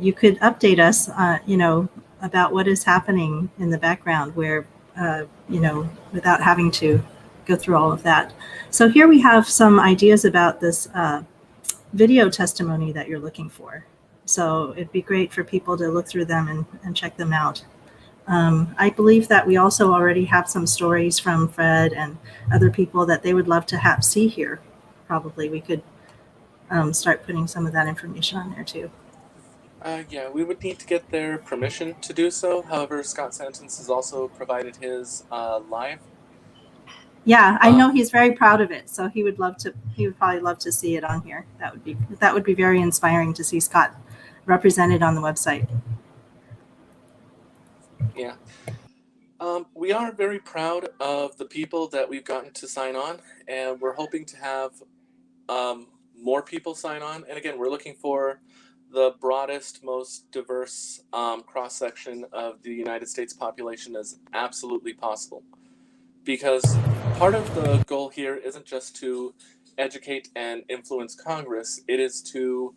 You could update us, you know, about what is happening in the background where, you know, without having to go through all of that. So here we have some ideas about this video testimony that you're looking for. So it'd be great for people to look through them and check them out. I believe that we also already have some stories from Fred and other people that they would love to see here. Probably we could start putting some of that information on there too. Yeah, we would need to get their permission to do so. However, Scott Sentence has also provided his live. Yeah, I know he's very proud of it, so he would probably love to see it on here. That would be very inspiring to see Scott represented on the website. Yeah. We are very proud of the people that we've gotten to sign on, and we're hoping to have more people sign on. And again, we're looking for the broadest, most diverse cross-section of the United States population as absolutely possible. Because part of the goal here isn't just to educate and influence Congress, it is to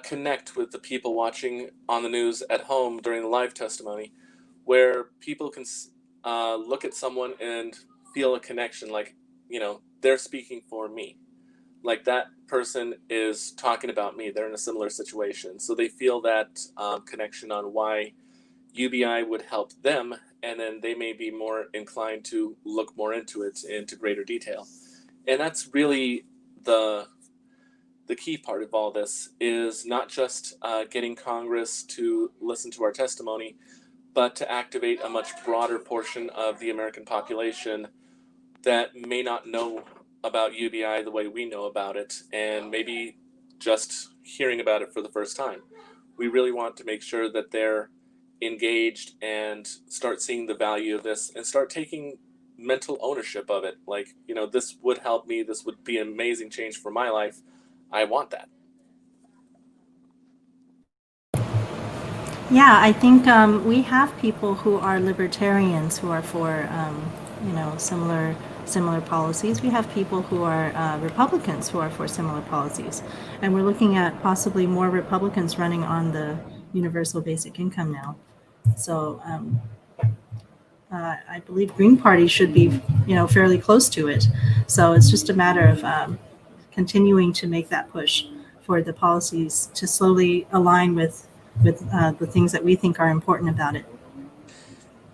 connect with the people watching on the news at home during the live testimony, where people can look at someone and feel a connection, like, you know, they're speaking for me. Like that person is talking about me. They're in a similar situation. So they feel that connection on why UBI would help them, and then they may be more inclined to look more into it into greater detail. And that's really the key part of all this, is not just getting Congress to listen to our testimony, but to activate a much broader portion of the American population that may not know about UBI the way we know about it, and maybe just hearing about it for the first time. We really want to make sure that they're engaged and start seeing the value of this and start taking mental ownership of it. Like, you know, this would help me. This would be an amazing change for my life. I want that. Yeah, I think we have people who are libertarians who are for, you know, similar policies. We have people who are Republicans who are for similar policies. And we're looking at possibly more Republicans running on the universal basic income now. So I believe Green Party should be, you know, fairly close to it. So it's just a matter of continuing to make that push for the policies to slowly align with the things that we think are important about it.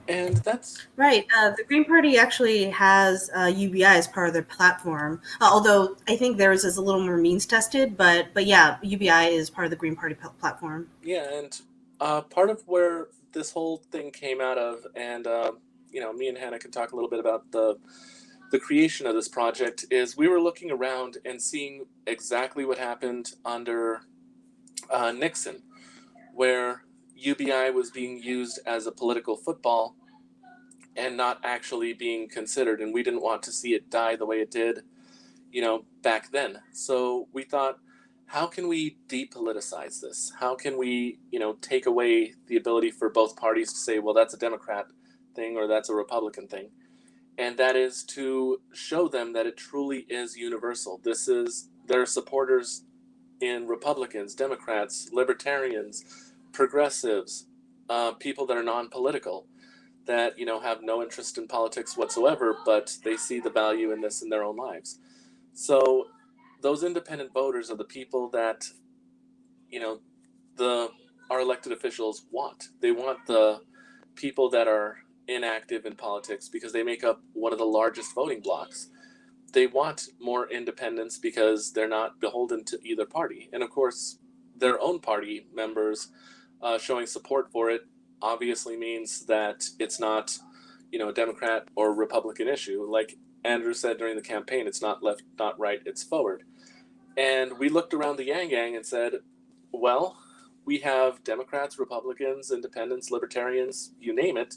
And that's right. The Green Party actually has UBI as part of their platform, although I think theirs is a little more means tested. But yeah, UBI is part of the Green Party platform. Yeah, and part of where this whole thing came out of, and you know, me and Hannah can talk a little bit about the creation of this project, is we were looking around and seeing exactly what happened under Nixon, where UBI was being used as a political football and not actually being considered, and we didn't want to see it die the way it did, you know, back then. So we thought, how can we depoliticize this? How can we, you know, take away the ability for both parties to say, well, that's a Democrat thing or that's a Republican thing? And that is to show them that it truly is universal. There are supporters in Republicans, Democrats, Libertarians, progressives, people that are non-political, that, you know, have no interest in politics whatsoever, but they see the value in this in their own lives. So those independent voters are the people that, you know, our elected officials want. They want the people that are inactive in politics because they make up one of the largest voting blocks. They want more independence because they're not beholden to either party. And of course, their own party members showing support for it obviously means that it's not, you know, a Democrat or Republican issue. Like, Andrew said during the campaign, it's not left, not right, it's forward. And we looked around the Yang Gang and said, well, we have Democrats, Republicans, Independents, Libertarians, you name it.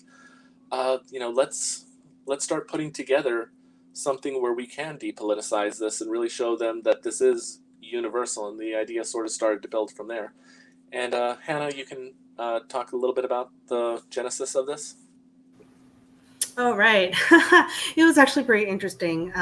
Let's start putting together something where we can depoliticize this and really show them that this is universal. And the idea sort of started to build from there. And Hannah, you can talk a little bit about the genesis of this. Oh, right. It was actually pretty interesting.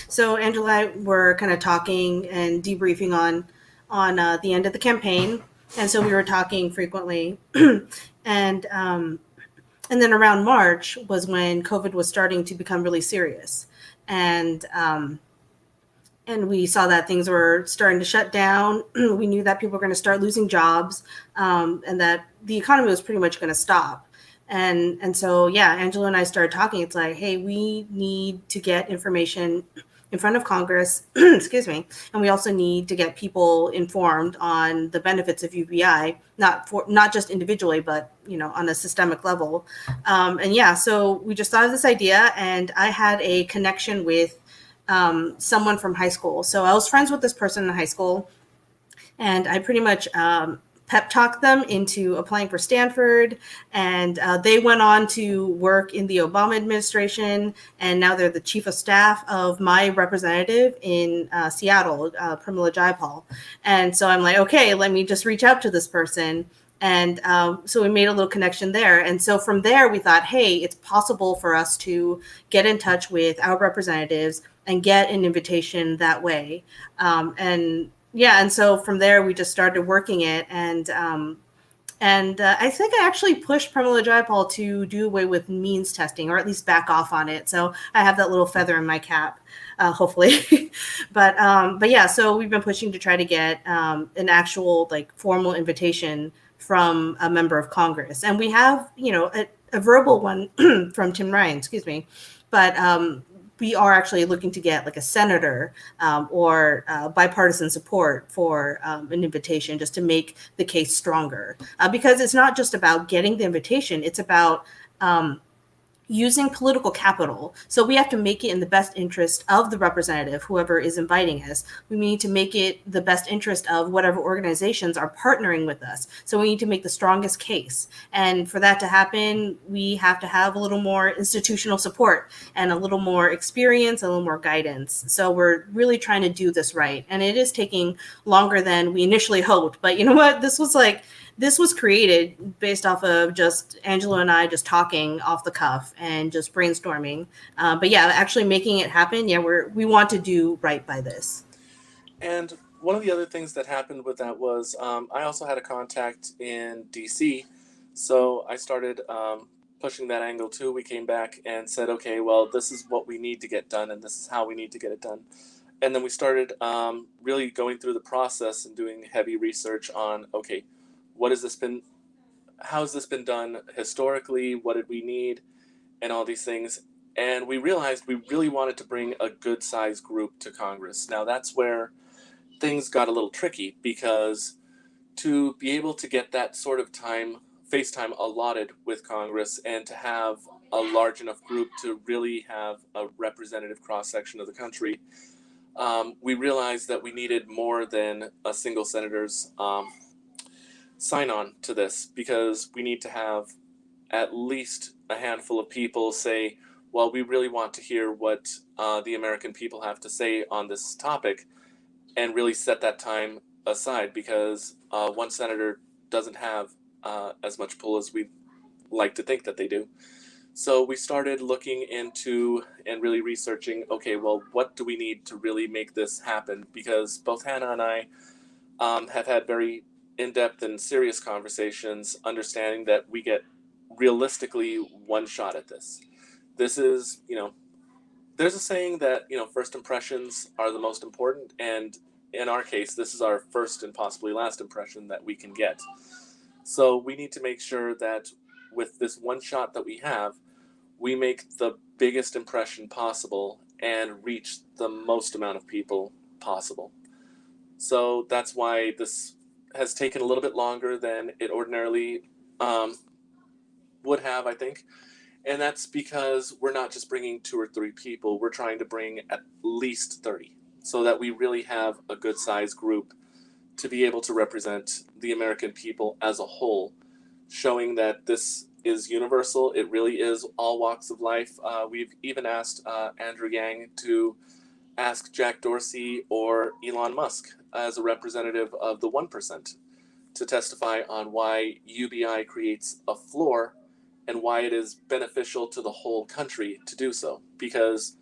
So Angela and I were kind of talking and debriefing on the end of the campaign, and so we were talking frequently. and then around March was when COVID was starting to become really serious, and we saw that things were starting to shut down. We knew that people were going to start losing jobs, and that the economy was pretty much going to stop. And so, yeah, Angela and I started talking. It's like, hey, we need to get information in front of Congress, excuse me, and we also need to get people informed on the benefits of UBI, not just individually, but on a systemic level. And yeah, so we just thought of this idea, and I had a connection with someone from high school. So I was friends with this person in high school, and I pretty much pep talked them into applying for Stanford, and they went on to work in the Obama administration, and now they're the chief of staff of my representative in Seattle, Pramila Jayapal. And so I'm like, okay, let me just reach out to this person. And so we made a little connection there. And so from there, we thought, hey, it's possible for us to get in touch with our representatives and get an invitation that way. And so from there, we just started working it. And I think I actually pushed Pramila Jayapal to do away with means testing, or at least back off on it. So I have that little feather in my cap, hopefully. But yeah, so we've been pushing to try to get an actual formal invitation from a member of Congress. And we have, a verbal one from Tim Ryan, excuse me. But we are actually looking to get a senator or bipartisan support for an invitation, just to make the case stronger. Because it's not just about getting the invitation, it's about using political capital. So we have to make it in the best interest of the representative, whoever is inviting us. We need to make it the best interest of whatever organizations are partnering with us. So we need to make the strongest case. And for that to happen, we have to have a little more institutional support and a little more experience, a little more guidance. So we're really trying to do this right. And it is taking longer than we initially hoped. But you know what? This was created based off of just Angela and I just talking off the cuff and just brainstorming. But yeah, actually making it happen. Yeah, we want to do right by this. And one of the other things that happened with that was I also had a contact in DC. So I started pushing that angle too. We came back and said, okay, well, this is what we need to get done, and this is how we need to get it done. And then we started really going through the process and doing heavy research on, okay, how has this been done historically? What did we need? And all these things. And we realized we really wanted to bring a good sized group to Congress. Now that's where things got a little tricky, because to be able to get that sort of face time allotted with Congress, and to have a large enough group to really have a representative cross section of the country, we realized that we needed more than a single senator's sign on to this, because we need to have at least a handful of people say, well, we really want to hear what the American people have to say on this topic, and really set that time aside, because one senator doesn't have as much pull as we'd like to think that they do. So we started looking into and really researching, okay, well, what do we need to really make this happen? Because both Hannah and I have had very in-depth and serious conversations, understanding that we get realistically one shot at this. This is, there's a saying that, first impressions are the most important. And in our case, this is our first and possibly last impression that we can get. So we need to make sure that with this one shot that we have, we make the biggest impression possible and reach the most amount of people possible. So that's why this has taken a little bit longer than it ordinarily would have, I think. And that's because we're not just bringing 2 or 3 people, we're trying to bring at least 30 so that we really have a good size group to be able to represent the American people as a whole, showing that this is universal. It really is all walks of life. We've even asked Andrew Yang to ask Jack Dorsey or Elon Musk as a representative of the 1% to testify on why UBI creates a floor and why it is beneficial to the whole country to do so. Because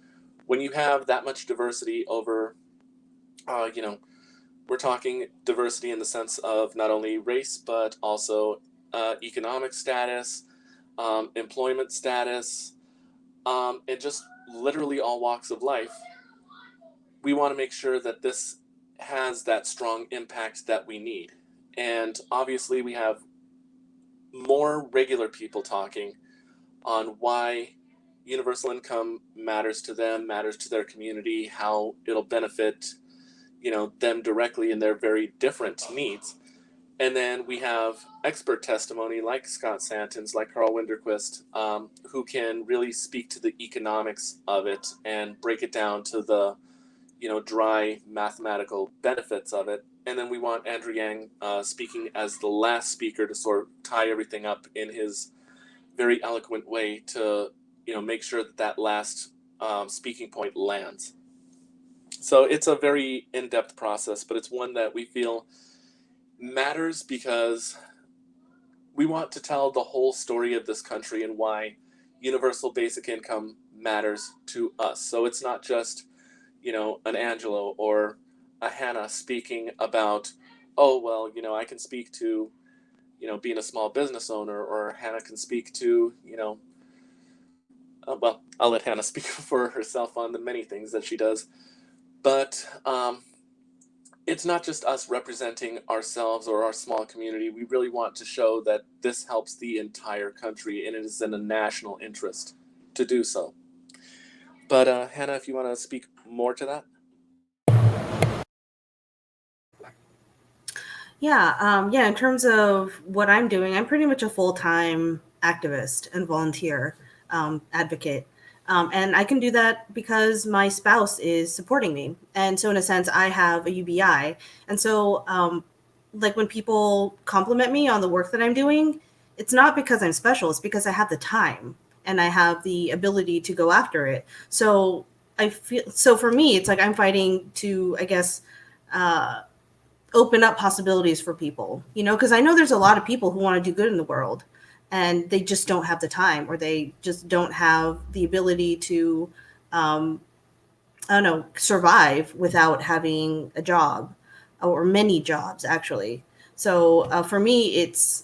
when you have that much diversity over, we're talking diversity in the sense of not only race, but also economic status, employment status, and just literally all walks of life. We want to make sure that this has that strong impact that we need. And obviously we have more regular people talking on why universal income matters to them, matters to their community, how it'll benefit, them directly in their very different needs. And then we have expert testimony like Scott Santons, like Carl Winderquist, who can really speak to the economics of it and break it down to the, dry mathematical benefits of it. And then we want Andrew Yang speaking as the last speaker to sort of tie everything up in his very eloquent way to, make sure that last speaking point lands. So it's a very in-depth process, but it's one that we feel matters because we want to tell the whole story of this country and why universal basic income matters to us. So it's not just, an Angelo or a Hannah speaking about, oh, well, I can speak to, being a small business owner, or Hannah can speak to, well, I'll let Hannah speak for herself on the many things that she does. But it's not just us representing ourselves or our small community. We really want to show that this helps the entire country, and it is in a national interest to do so. But Hannah, if you want to speak more to that. Yeah, in terms of what I'm doing, I'm pretty much a full-time activist and volunteer advocate. And I can do that because my spouse is supporting me. And so in a sense, I have a UBI. And so like when people compliment me on the work that I'm doing, it's not because I'm special, it's because I have the time and I have the ability to go after it. So for me, it's like I'm fighting to, I guess, open up possibilities for people, because I know there's a lot of people who want to do good in the world and they just don't have the time, or they just don't have the ability to, survive without having a job, or many jobs actually. So for me, it's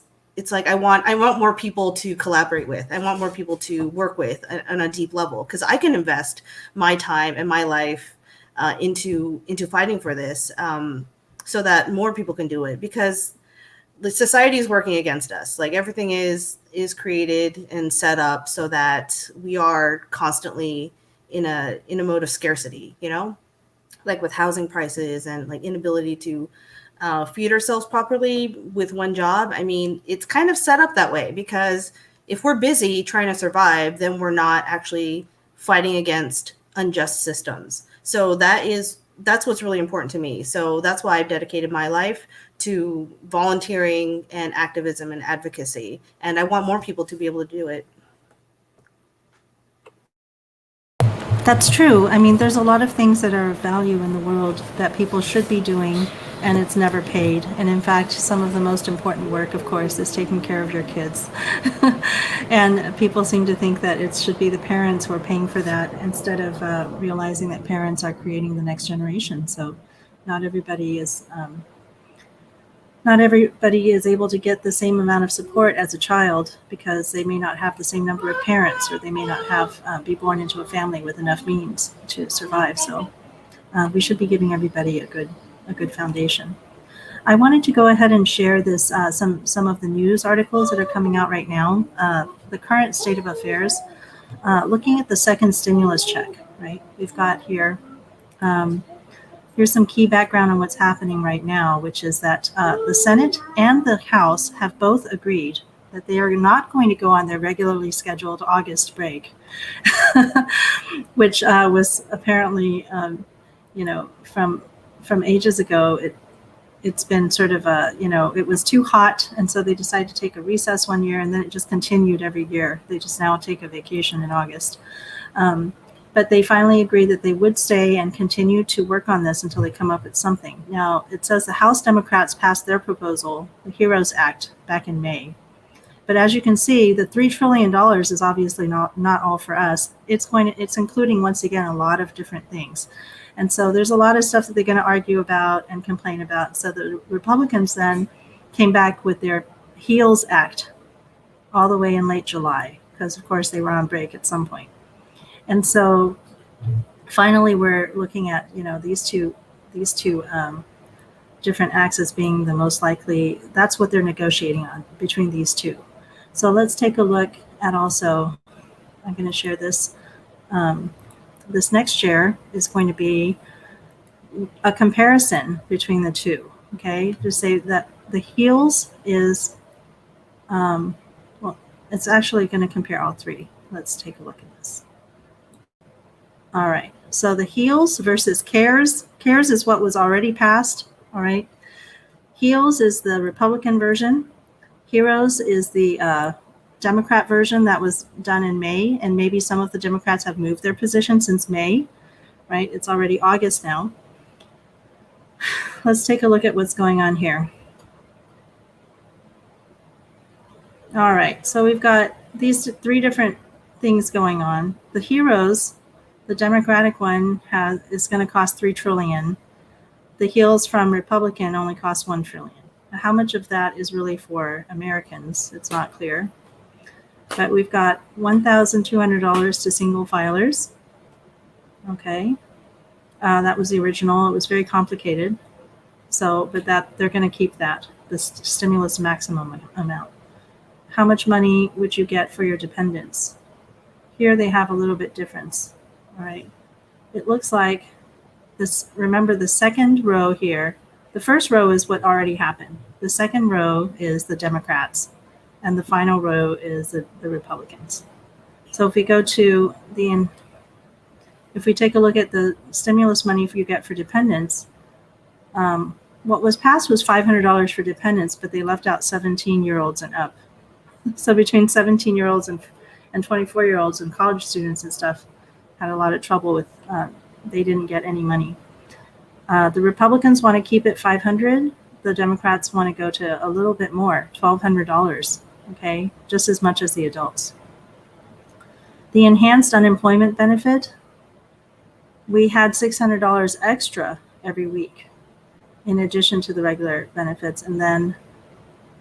like I want more people to collaborate with. I want more people to work with on a deep level, because I can invest my time and my life into fighting for this, so that more people can do it, because the society is working against us. Like everything is created and set up so that we are constantly in a mode of scarcity, like with housing prices and like inability to feed ourselves properly with one job. I mean, it's kind of set up that way, because if we're busy trying to survive, then we're not actually fighting against unjust systems. So that's what's really important to me. So that's why I've dedicated my life to volunteering and activism and advocacy. And I want more people to be able to do it. That's true. I mean, there's a lot of things that are of value in the world that people should be doing, and it's never paid. And in fact, some of the most important work, of course, is taking care of your kids. And people seem to think that it should be the parents who are paying for that, instead of realizing that parents are creating the next generation. So not everybody is able to get the same amount of support as a child, because they may not have the same number of parents, or they may not have be born into a family with enough means to survive. So we should be giving everybody a good foundation. I wanted to go ahead and share this some of the news articles that are coming out right now. The current state of affairs, looking at the second stimulus check. Right, we've got here. Here's some key background on what's happening right now, which is that the Senate and the House have both agreed that they are not going to go on their regularly scheduled August break, which was apparently, from ages ago. It's been sort of it was too hot, and so they decided to take a recess one year, and then it just continued every year. They just now take a vacation in August. But they finally agreed that they would stay and continue to work on this until they come up with something. Now, it says the House Democrats passed their proposal, the HEROES Act, back in May. But as you can see, the $3 trillion is obviously not all for us. It's including, once again, a lot of different things. And so there's a lot of stuff that they're going to argue about and complain about. So the Republicans then came back with their HEALS Act all the way in late July, because of course they were on break at some point. And so finally we're looking at, these two different acts as being the most likely. That's what they're negotiating on between these two. So let's take a look at also, I'm going to share this. This next share is going to be a comparison between the two, okay? To say that the HEALS is, it's actually going to compare all three. Let's take a look at this. All right, so the HEALS versus CARES. CARES is what was already passed, all right? HEALS is the Republican version. HEROES is the Democrat version that was done in May, and maybe some of the Democrats have moved their position since May, right? It's already August now. Let's take a look at what's going on here. All right, so we've got these three different things going on. The HEROES, the Democratic one, is going to cost $3 trillion. The HEALS from Republican only costs $1 trillion. Now, how much of that is really for Americans? It's not clear. But we've got $1,200 to single filers. Okay, that was the original. It was very complicated. So, but that they're going to keep that, the stimulus maximum amount. How much money would you get for your dependents? Here they have a little bit difference. All right, it looks like this. Remember the second row here. The first row is what already happened. The second row is the Democrats, and the final row is the Republicans. So if we go to if we take a look at the stimulus money you get for dependents, what was passed was $500 for dependents, but they left out 17-year-olds and up. So between 17-year-olds and 24-year-olds and college students and stuff had a lot of trouble with, they didn't get any money. The Republicans want to keep it $500. The Democrats want to go to a little bit more, $1,200, okay? Just as much as the adults. The enhanced unemployment benefit, we had $600 extra every week in addition to the regular benefits. And then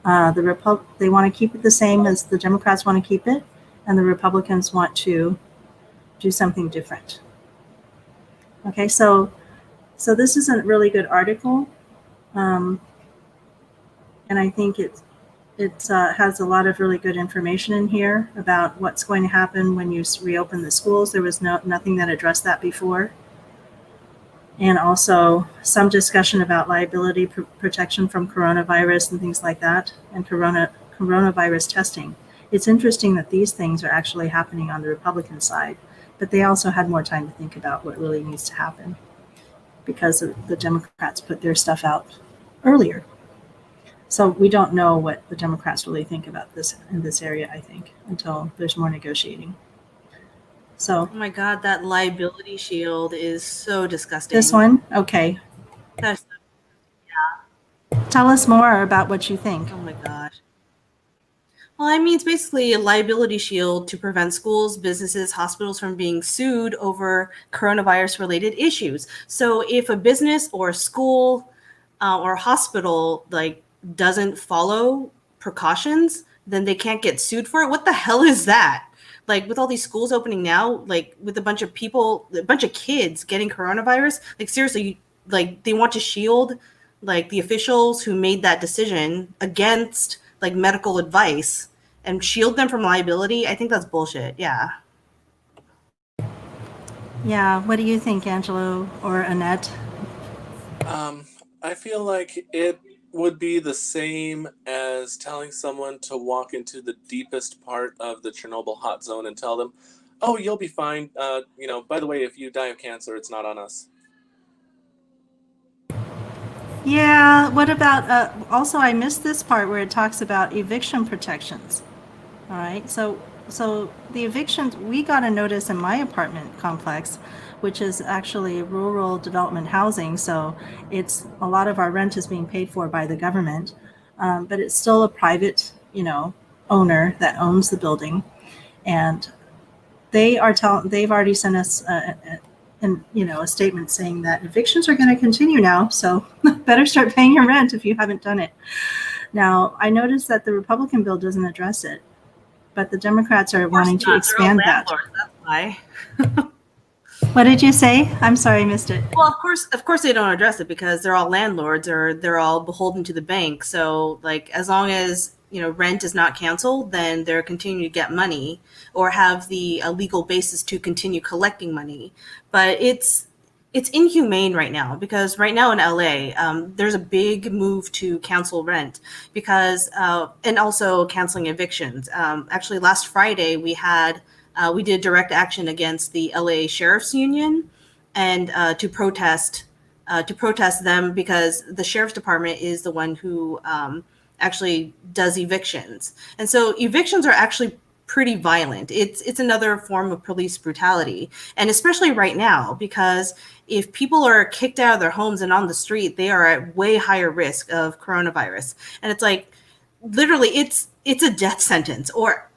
they want to keep it the same as the Democrats want to keep it, and the Republicans want to do something different. Okay, so this is a really good article, and I think it has a lot of really good information in here about what's going to happen when you reopen the schools. There was nothing that addressed that before. And also some discussion about liability protection from coronavirus and things like that, and coronavirus testing. It's interesting that these things are actually happening on the Republican side, but they also had more time to think about what really needs to happen because the Democrats put their stuff out earlier. So we don't know what the Democrats really think about this in this area, I think, until there's more negotiating. So, oh my God, that liability shield is so disgusting. This one? Okay. That's, tell us more about what you think. oh my gosh. Well, I mean, it's basically a liability shield to prevent schools, businesses, hospitals from being sued over coronavirus-related issues. So if a business or a school or a hospital doesn't follow precautions, then they can't get sued for it. What the hell is that? With all these schools opening now, with a bunch of people, a bunch of kids getting coronavirus, seriously, they want to shield the officials who made that decision against medical advice and shield them from liability. I think that's bullshit. Yeah. Yeah. What do you think, Angelo or Annette? I feel like it would be the same as telling someone to walk into the deepest part of the Chernobyl hot zone and tell them, "Oh, you'll be fine. By the way, if you die of cancer, it's not on us." Yeah, what about, also I missed this part where it talks about eviction protections. All right, so the evictions, we got a notice in my apartment complex, which is actually rural development housing, so it's a lot of our rent is being paid for by the government, but it's still a private, owner that owns the building, and they've already sent us a statement saying that evictions are going to continue now, so better start paying your rent if you haven't done it. Now, I noticed that the Republican bill doesn't address it, but the Democrats are wanting to expand that. That's why. What did you say? I'm sorry, I missed it. Well, of course they don't address it because they're all landlords or they're all beholden to the bank. So like as long as rent is not canceled, then they're continuing to get money or have the legal basis to continue collecting money. But it's inhumane right now because right now in LA, there's a big move to cancel rent because and also canceling evictions. Actually, last Friday we did direct action against the LA Sheriff's Union and to protest them because the sheriff's department is the one who actually does evictions. And so evictions are actually pretty violent. It's another form of police brutality. And especially right now, because if people are kicked out of their homes and on the street, they are at way higher risk of coronavirus. And it's like, literally, it's a death sentence, or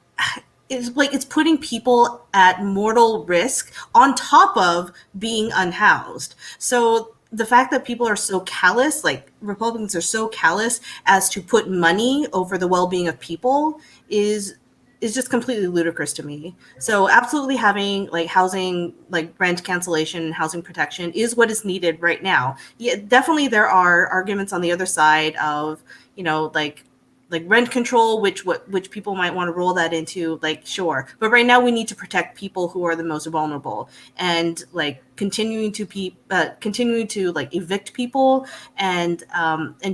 it's putting people at mortal risk on top of being unhoused. So the fact that people are so callous, like Republicans are so callous as to put money over the well-being of people is just completely ludicrous to me. So absolutely having like housing, like rent cancellation and housing protection is what is needed right now. Yeah, definitely there are arguments on the other side of, like rent control, which people might want to roll that into, like, sure. But right now we need to protect people who are the most vulnerable, and like continuing to like evict people and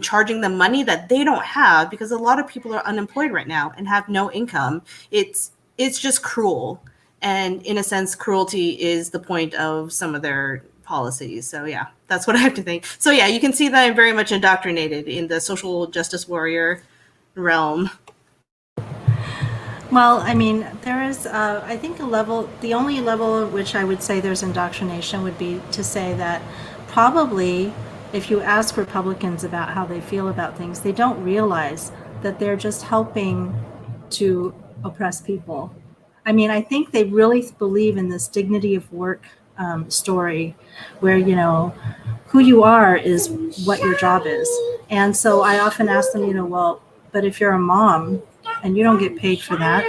charging them money that they don't have, because a lot of people are unemployed right now and have no income. It's just cruel. And in a sense, cruelty is the point of some of their policies. So yeah, that's what I have to think. So yeah, you can see that I'm very much indoctrinated in the social justice warrior realm. Well, I mean, there is, I think, the only level at which I would say there's indoctrination would be to say that probably if you ask Republicans about how they feel about things, they don't realize that they're just helping to oppress people. I mean, I think they really believe in this dignity of work story where, who you are is what your job is. And so I often ask them, well, but if you're a mom and you don't get paid for that,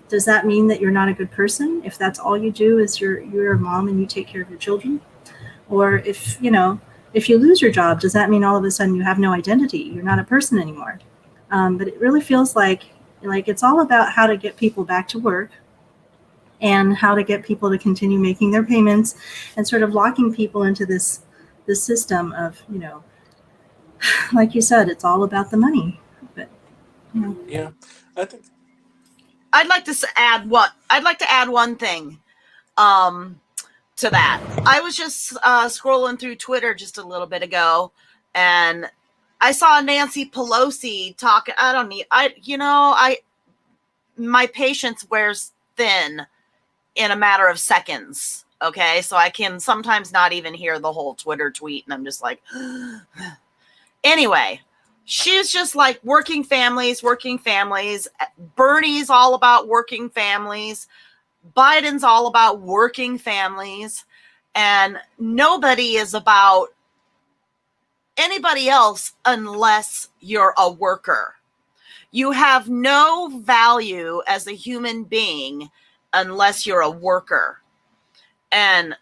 does that mean that you're not a good person? If that's all you do is you're a mom and you take care of your children? Or if you lose your job, does that mean all of a sudden you have no identity? You're not a person anymore. But it really feels like it's all about how to get people back to work and how to get people to continue making their payments and sort of locking people into this system of, like you said, it's all about the money. But Yeah, I think I'd like to add one thing to that. I was just scrolling through Twitter just a little bit ago, and I saw Nancy Pelosi talk. My patience wears thin in a matter of seconds. Okay, so I can sometimes not even hear the whole Twitter tweet, and I'm just like, anyway. She's just like working families. Bernie's all about working families. Biden's all about working families. And nobody is about anybody else unless you're a worker. You have no value as a human being unless you're a worker. And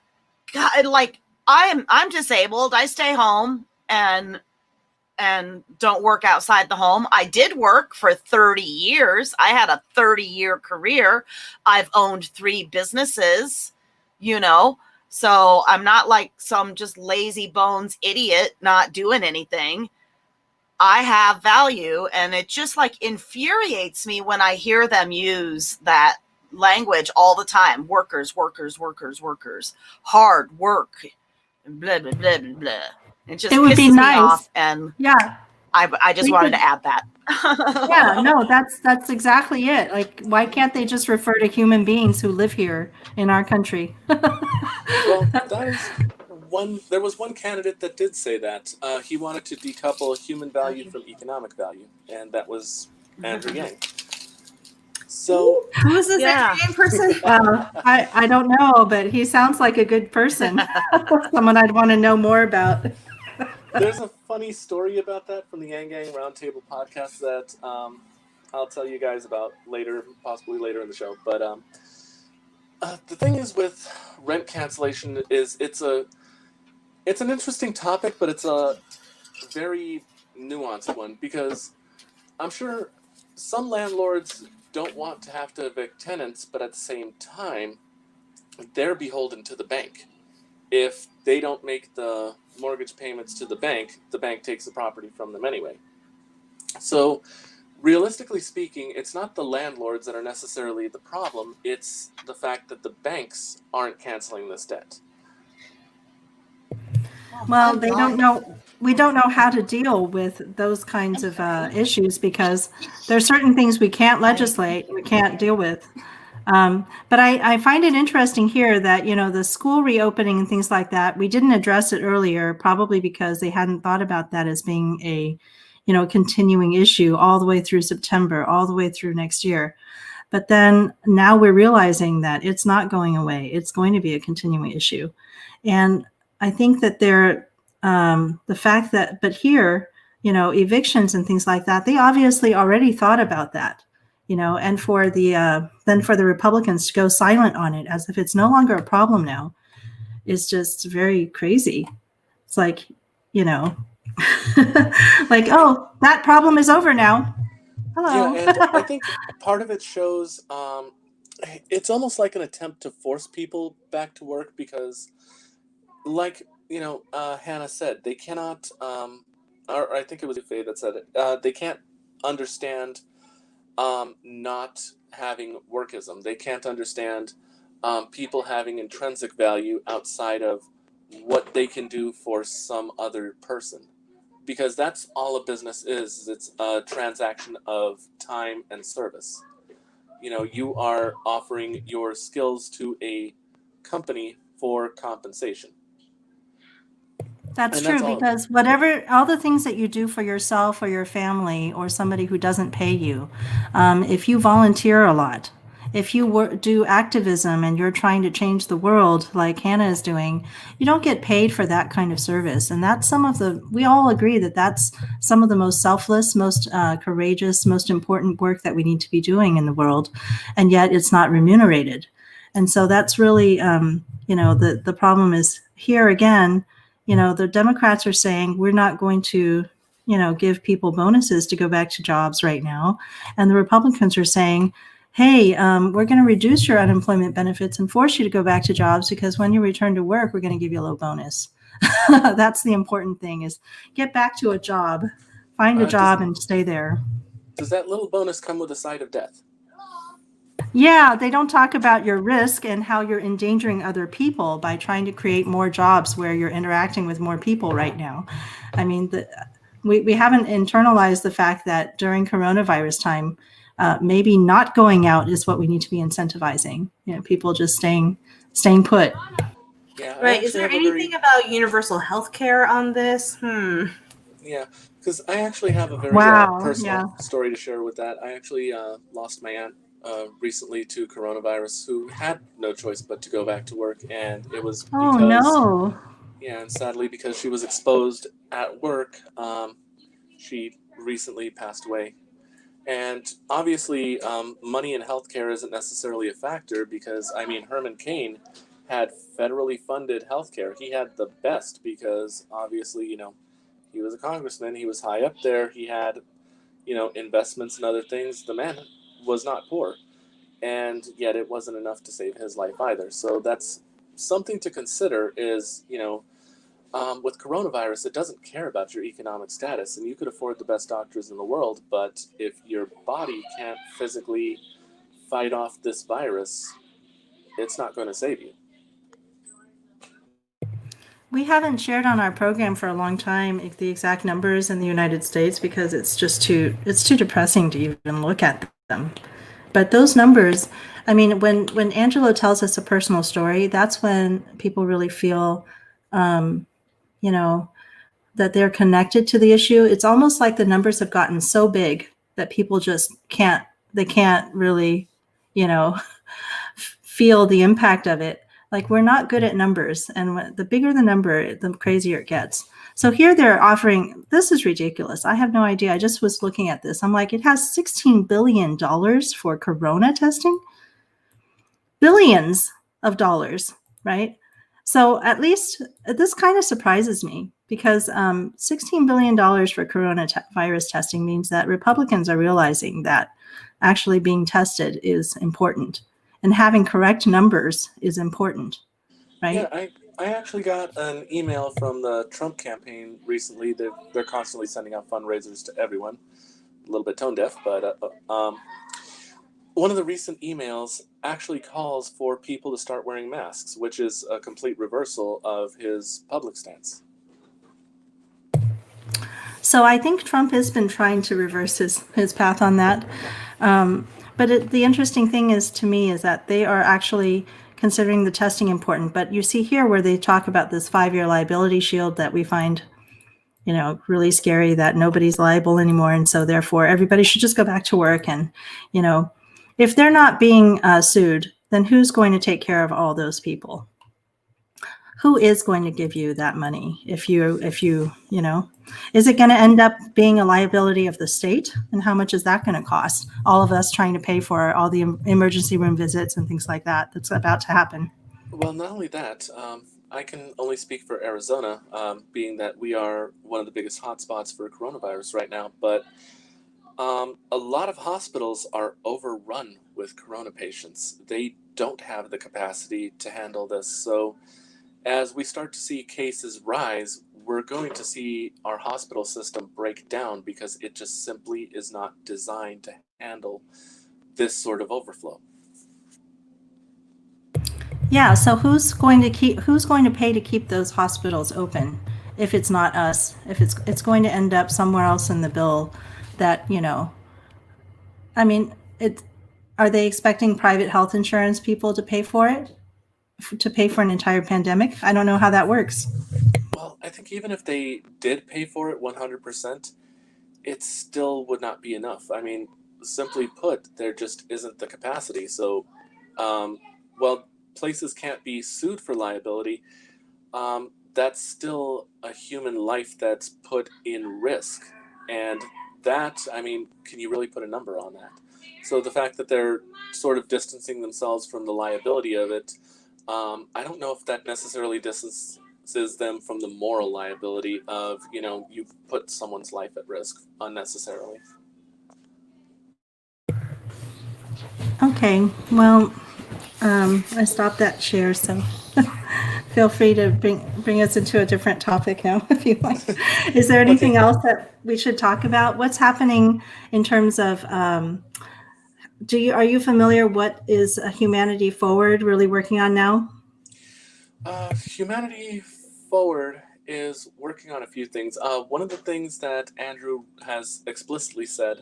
God, like I'm disabled. I stay home and don't work outside the home. I did work for 30 years. I had a 30-year career. I've owned 3 businesses, So I'm not like some just lazy bones idiot not doing anything. I have value, and it just like infuriates me when I hear them use that language all the time. Workers, workers, workers, workers, hard work, blah, blah, blah, blah, blah. It just It would be pisses me nice. off, and Yeah. I just We wanted could- to add that. Yeah, no, that's exactly it. Like, why can't they just refer to human beings who live here in our country? Well, that is one. There was one candidate that did say that. He wanted to decouple human value from economic value, and that was Andrew Yang. So, Who is this Yeah. Andrew Yang person? I don't know, but he sounds like a good person. Someone I'd want to know more about. there's a funny story about that from the Yang Gang Roundtable podcast that I'll tell you guys about later, possibly later in the show. But the thing is with rent cancellation is it's an interesting topic, but it's a very nuanced one, because I'm sure some landlords don't want to have to evict tenants, but at the same time, they're beholden to the bank. If they don't make the mortgage payments to the bank takes the property from them anyway. So realistically speaking, it's not the landlords that are necessarily the problem, it's the fact that the banks aren't canceling this debt. Well, they don't know. We don't know how to deal with those kinds of issues, because there are certain things we can't legislate, we can't deal with. But I find it interesting here that, the school reopening and things like that, we didn't address it earlier, probably because they hadn't thought about that as being a, continuing issue all the way through September, all the way through next year. But then now we're realizing that it's not going away. It's going to be a continuing issue. And I think that the fact that, but here, evictions and things like that, they obviously already thought about that, and for the Republicans to go silent on it as if it's no longer a problem now is just very crazy. It's like, like, oh, that problem is over now. Hello. Yeah, and I think part of it shows it's almost like an attempt to force people back to work, because like Hannah said, they cannot or I think it was Faye that said it, they can't understand not having workism. They can't understand people having intrinsic value outside of what they can do for some other person, because that's all a business is. It's a transaction of time and service. You are offering your skills to a company for compensation. That's And true, that's all. because all the things that you do for yourself or your family or somebody who doesn't pay you, if you volunteer a lot, if you do activism and you're trying to change the world like Hannah is doing, you don't get paid for that kind of service. And that's we all agree that that's some of the most selfless, most courageous, most important work that we need to be doing in the world. And yet it's not remunerated. And so that's really, the problem is here again. The Democrats are saying we're not going to, give people bonuses to go back to jobs right now. And the Republicans are saying, hey, we're going to reduce your unemployment benefits and force you to go back to jobs, because when you return to work, we're going to give you a low bonus. That's the important thing, is get back to a job, find a job and stay there. Does that little bonus come with a side of death? Yeah, they don't talk about your risk and how you're endangering other people by trying to create more jobs where you're interacting with more people right now. I mean, we haven't internalized the fact that during coronavirus time, maybe not going out is what we need to be incentivizing. People just staying put. Yeah. Right. Is there anything about universal health care on this? Yeah, because I actually have a very personal story to share with that. I actually lost my aunt recently to coronavirus, who had no choice but to go back to work, and it was because and sadly, because she was exposed at work, she recently passed away. And obviously, money in healthcare isn't necessarily a factor, because Herman Cain had federally funded healthcare. He had the best, because obviously, he was a congressman, he was high up there, he had investments and other things. The man was not poor, and yet it wasn't enough to save his life either. So that's something to consider is, with coronavirus, it doesn't care about your economic status, and you could afford the best doctors in the world, but if your body can't physically fight off this virus, it's not going to save you. We haven't shared on our program for a long time the exact numbers in the United States because it's too depressing to even look at them. But those numbers, I mean, when Angelo tells us a personal story, that's when people really feel, that they're connected to the issue. It's almost like the numbers have gotten so big that people just can't really, feel the impact of it. Like, we're not good at numbers, and the bigger the number, the crazier it gets. So here they're offering, this is ridiculous. I have no idea. I just was looking at this. I'm like, it has $16 billion for corona testing. Billions of dollars, right? So at least this kind of surprises me because $16 billion for coronavirus testing means that Republicans are realizing that actually being tested is important. And having correct numbers is important, right? Yeah, I actually got an email from the Trump campaign recently. They're constantly sending out fundraisers to everyone. A little bit tone deaf, but one of the recent emails actually calls for people to start wearing masks, which is a complete reversal of his public stance. So I think Trump has been trying to reverse his path on that. But the interesting thing is, to me, is that they are actually considering the testing important. But you see here where they talk about this 5-year liability shield that we find, really scary, that nobody's liable anymore. And so therefore everybody should just go back to work. And, if they're not being sued, then who's going to take care of all those people? Who is going to give you that money if you, is it going to end up being a liability of the state? And how much is that going to cost? All of us trying to pay for all the emergency room visits and things like that that's about to happen. Well, not only that, I can only speak for Arizona, being that we are one of the biggest hotspots for coronavirus right now, but a lot of hospitals are overrun with corona patients. They don't have the capacity to handle this. So as we start to see cases rise, we're going to see our hospital system break down because it just simply is not designed to handle this sort of overflow. Yeah, so who's going to pay to keep those hospitals open if it's not us? If it's going to end up somewhere else in the bill that, I mean, are they expecting private health insurance people to pay for it? To pay for an entire pandemic? I don't know how that works. Well, I think even if they did pay for it 100%, it still would not be enough. I mean, simply put, there just isn't the capacity. So, places can't be sued for liability. That's still a human life that's put in risk. And that, I mean, can you really put a number on that? So the fact that they're sort of distancing themselves from the liability of it, I don't know if that necessarily distances them from the moral liability of, you've put someone's life at risk unnecessarily. Okay, well, I stopped that share, so feel free to bring us into a different topic now if you like. Is there anything else that we should talk about? What's happening in terms of, are you familiar what is Humanity Forward really working on now? Humanity Forward is working on a few things. One of the things that Andrew has explicitly said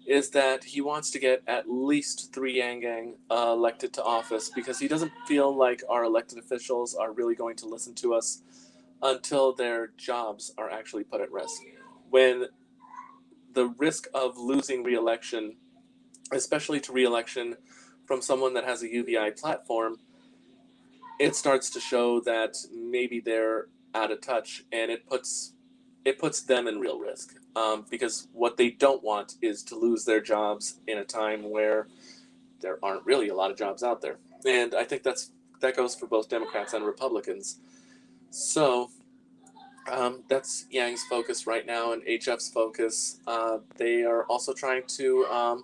is that he wants to get at least 3 Yangang elected to office because he doesn't feel like our elected officials are really going to listen to us until their jobs are actually put at risk. When the risk of losing re-election, especially to re-election from someone that has a UBI platform, it starts to show that maybe they're out of touch, and it puts them in real risk. Because what they don't want is to lose their jobs in a time where there aren't really a lot of jobs out there. And I think that goes for both Democrats and Republicans. So that's Yang's focus right now and HF's focus. They are also trying to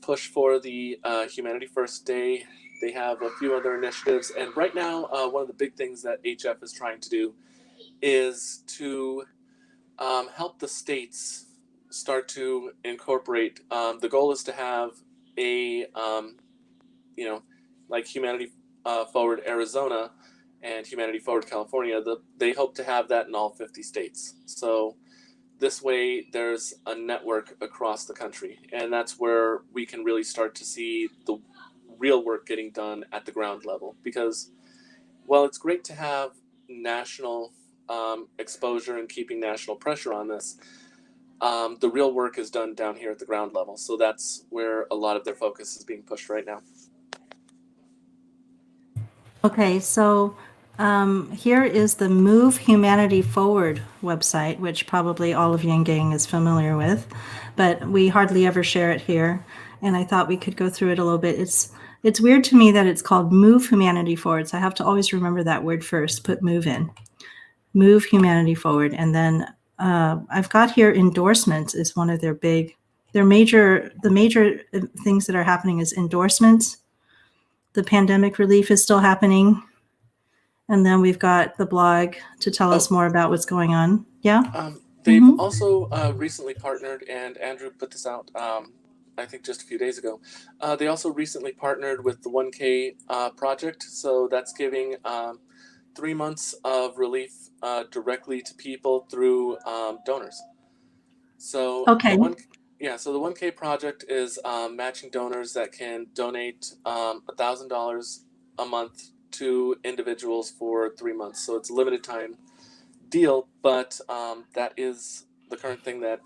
push for the Humanity First Day They have a few other initiatives, and right now, one of the big things that HF is trying to do is to help the states start to incorporate. The goal is to have a, like Humanity Forward Arizona and Humanity Forward California. They hope to have that in all 50 states. So this way, there's a network across the country, and that's where we can really start to see the real work getting done at the ground level. Because, well, it's great to have national exposure and keeping national pressure on this. The real work is done down here at the ground level, so that's where a lot of their focus is being pushed right now. Okay, so here is the Move Humanity Forward website, which probably all of Yang Gang is familiar with, but we hardly ever share it here. And I thought we could go through it a little bit. It's weird to me that it's called Move Humanity Forward, so I have to always remember that word first, put move in. Move Humanity Forward. And then I've got here endorsements is one of the major things that are happening is endorsements. The pandemic relief is still happening. And then we've got the blog to tell us more about what's going on. Yeah? They've also recently partnered, and Andrew put this out, I think just a few days ago. They also recently partnered with the 1K project. So that's giving 3 months of relief directly to people through donors. So okay. So the 1K project is matching donors that can donate $1,000 a month to individuals for 3 months. So it's a limited time deal, but that is the current thing that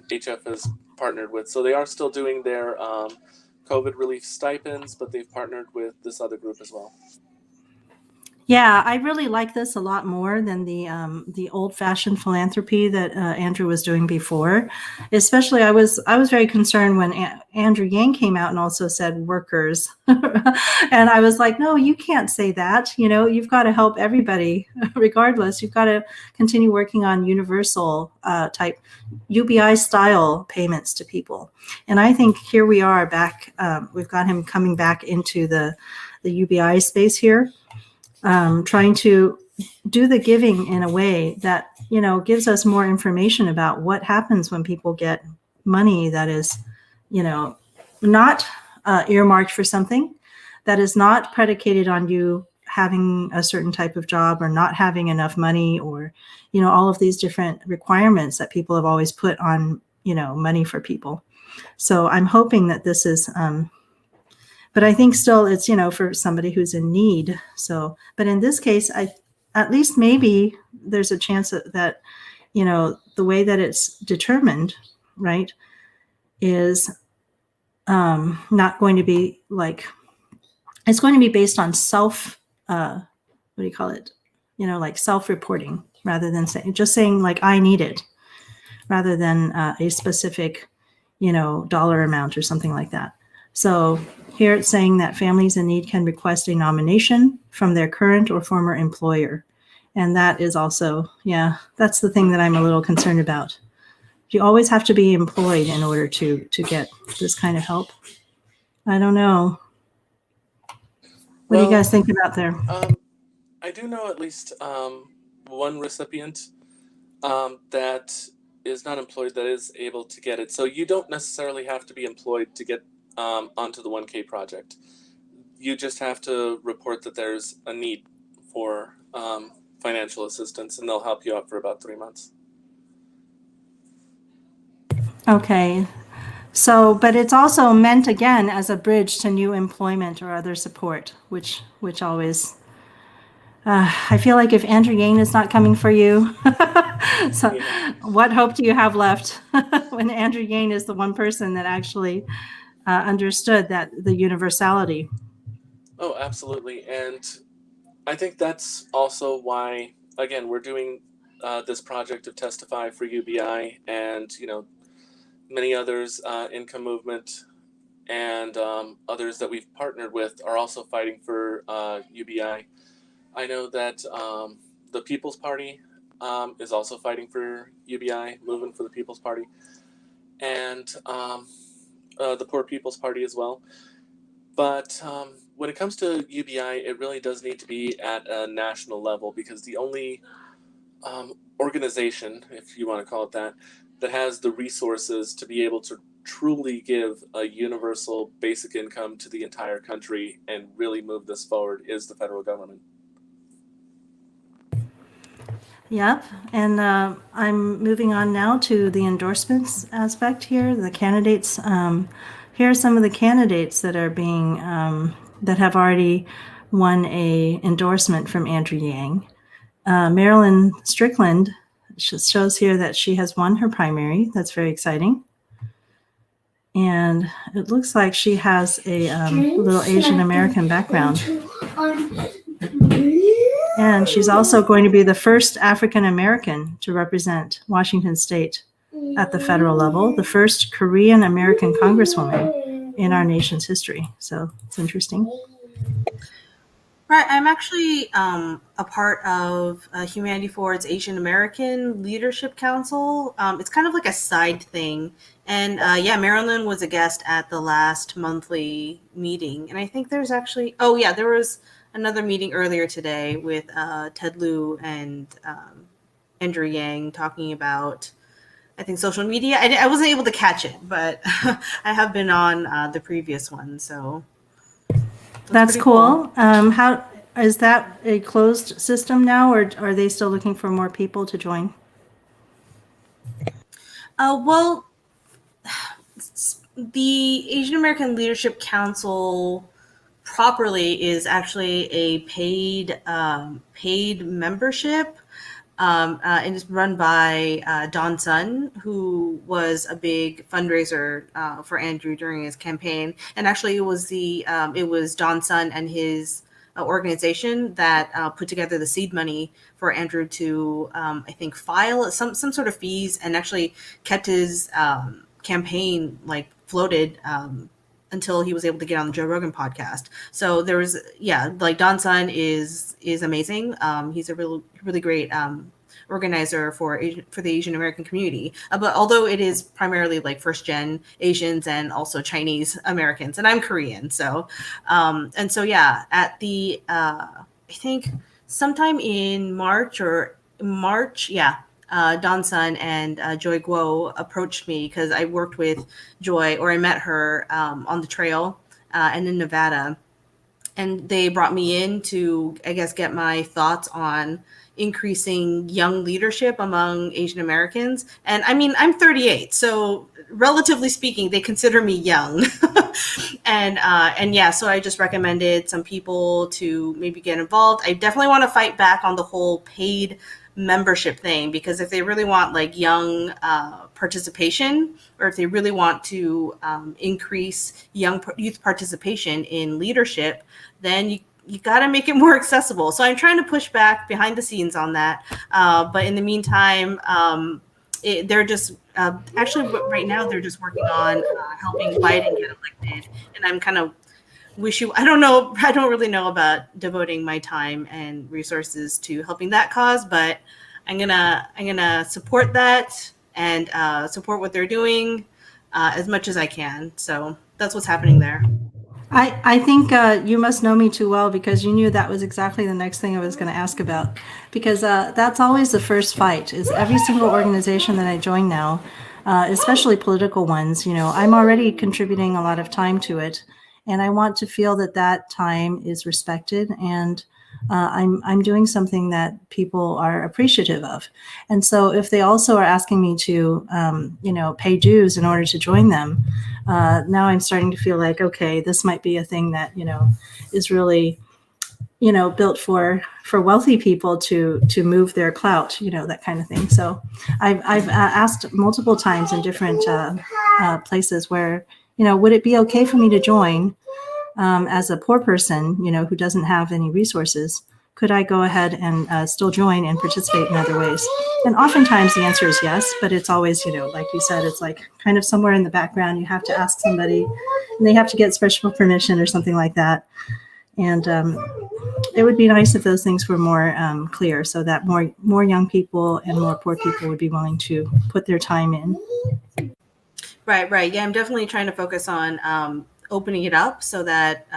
HF has partnered with. So they are still doing their COVID relief stipends, but they've partnered with this other group as well. Yeah, I really like this a lot more than the old-fashioned philanthropy that Andrew was doing before. Especially, I was very concerned when Andrew Yang came out and also said workers, and I was like, no, you can't say that. You know, you've got to help everybody, regardless. You've got to continue working on universal type UBI style payments to people. And I think here we are back. We've got him coming back into the UBI space here. Trying to do the giving in a way that, you know, gives us more information about what happens when people get money that is, you know, not earmarked for something, that is not predicated on you having a certain type of job or not having enough money, or, you know, all of these different requirements that people have always put on, you know, money for people. So I'm hoping that this is but I think still it's, you know, for somebody who's in need. So, but in this case, at least maybe there's a chance that, you know, the way that it's determined, right, is not going to be like, it's going to be based on what do you call it? You know, like self-reporting, rather than saying like, I need it, rather than a specific, you know, dollar amount or something like that. So here it's saying that families in need can request a nomination from their current or former employer. And that is also, yeah, that's the thing that I'm a little concerned about. You always have to be employed in order to get this kind of help. I don't know. What do you guys think about there? I do know at least one recipient that is not employed that is able to get it. So you don't necessarily have to be employed to get onto the 1K project. You just have to report that there's a need for financial assistance, and they'll help you out for about 3 months. Okay. So, but it's also meant again as a bridge to new employment or other support, which always, I feel like if Andrew Yang is not coming for you, so yeah. What hope do you have left when Andrew Yang is the one person that actually understood that the universality? Oh, absolutely. And I think that's also why, again, we're doing this project of Testify for UBI, and, you know, many others, Income Movement, and others that we've partnered with are also fighting for UBI. I know that the People's Party is also fighting for UBI, Movement for the People's Party, and the Poor People's Party as well. But when it comes to UBI, it really does need to be at a national level, because the only organization, if you want to call it that has the resources to be able to truly give a universal basic income to the entire country and really move this forward is the federal government. Yep. And I'm moving on now to the endorsements aspect here, the candidates. Here are some of the candidates that are being, that have already won a endorsement from Andrew Yang. Marilyn Strickland shows here that she has won her primary. That's very exciting. And it looks like she has a little Asian American background. And she's also going to be the first African American to represent Washington State at the federal level, the first Korean American congresswoman in our nation's history. So it's interesting. Right, I'm actually a part of Humanity Forward's Asian American Leadership Council. It's kind of like a side thing. And yeah, Marilyn was a guest at the last monthly meeting. And I think there's actually, oh yeah, there was another meeting earlier today with Ted Lieu and Andrew Yang talking about, I think, social media. I wasn't able to catch it, but I have been on the previous one, so. That's cool. How is that a closed system now, or are they still looking for more people to join? Well, the Asian American Leadership Council properly is actually a paid membership. And it's run by Don Sun, who was a big fundraiser for Andrew during his campaign. And actually, it was Don Sun and his organization that put together the seed money for Andrew to, I think, file some sort of fees, and actually kept his campaign floated until he was able to get on the Joe Rogan podcast. So there was, yeah, Don Sun is amazing. He's a really great organizer for the Asian American community. But although it is primarily first gen Asians and also Chinese Americans, and I'm Korean, so and so yeah, at the I think sometime in March, yeah. Don Sun and Joy Guo approached me because I worked with Joy, or I met her on the trail and in Nevada. And they brought me in to, I guess, get my thoughts on increasing young leadership among Asian Americans. And I mean, I'm 38, so relatively speaking, they consider me young. And yeah, so I just recommended some people to maybe get involved. I definitely want to fight back on the whole paid membership thing, because if they really want young participation, or if they really want to increase youth participation in leadership, then you got to make it more accessible. So I'm trying to push back behind the scenes on that. But in the meantime, they're just actually right now they're just working on helping Biden get elected, and I'm kind of I don't really know about devoting my time and resources to helping that cause, but I'm gonna support that and support what they're doing as much as I can. So that's what's happening there. I think you must know me too well, because you knew that was exactly the next thing I was going to ask about, because that's always the first fight, is every single organization that I join now, especially political ones, I'm already contributing a lot of time to it. And I want to feel that time is respected, and I'm doing something that people are appreciative of. And so if they also are asking me to, pay dues in order to join them, now I'm starting to feel like, okay, this might be a thing that, is really, built for wealthy people to move their clout, that kind of thing. So I've asked multiple times in different places where, would it be okay for me to join as a poor person, who doesn't have any resources? Could I go ahead and still join and participate in other ways? And oftentimes the answer is yes, but it's always, like you said, it's kind of somewhere in the background. You have to ask somebody, and they have to get special permission or something like that. And it would be nice if those things were more clear, so that more young people and more poor people would be willing to put their time in. Right. Yeah, I'm definitely trying to focus on opening it up so that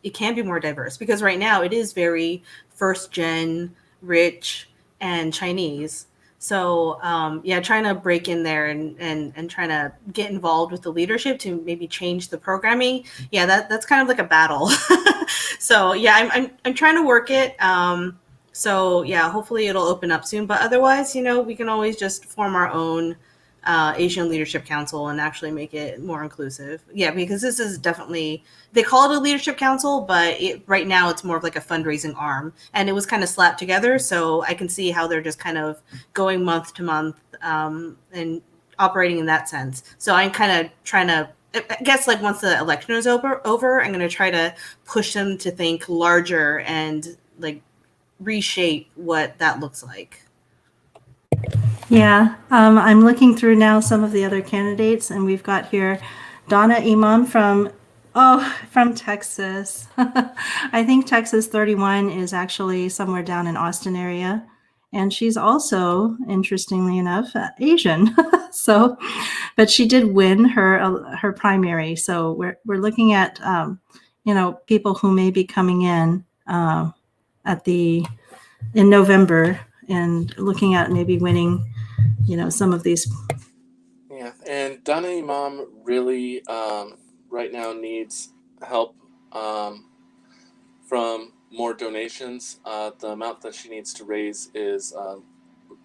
it can be more diverse, because right now it is very first gen, rich, and Chinese. So yeah, trying to break in there and trying to get involved with the leadership to maybe change the programming. Yeah, that's kind of like a battle. So yeah, I'm trying to work it. So yeah, hopefully it'll open up soon. But otherwise, we can always just form our own Asian Leadership Council and actually make it more inclusive. Yeah, because this is definitely, they call it a leadership council, but right now it's more of like a fundraising arm, and it was kind of slapped together. So I can see how they're just kind of going month to month and operating in that sense. So I'm kind of trying to, I guess, like once the election is over, I'm going to try to push them to think larger and like reshape what that looks like. Yeah, I'm looking through now some of the other candidates, and we've got here Donna Imam from Texas. I think Texas 31 is actually somewhere down in Austin area, and she's also, interestingly enough, Asian. So, but she did win her primary. So we're looking at people who may be coming in in November and looking at maybe winning some of these. Yeah, and Donna Imam really right now needs help from more donations. The amount that she needs to raise is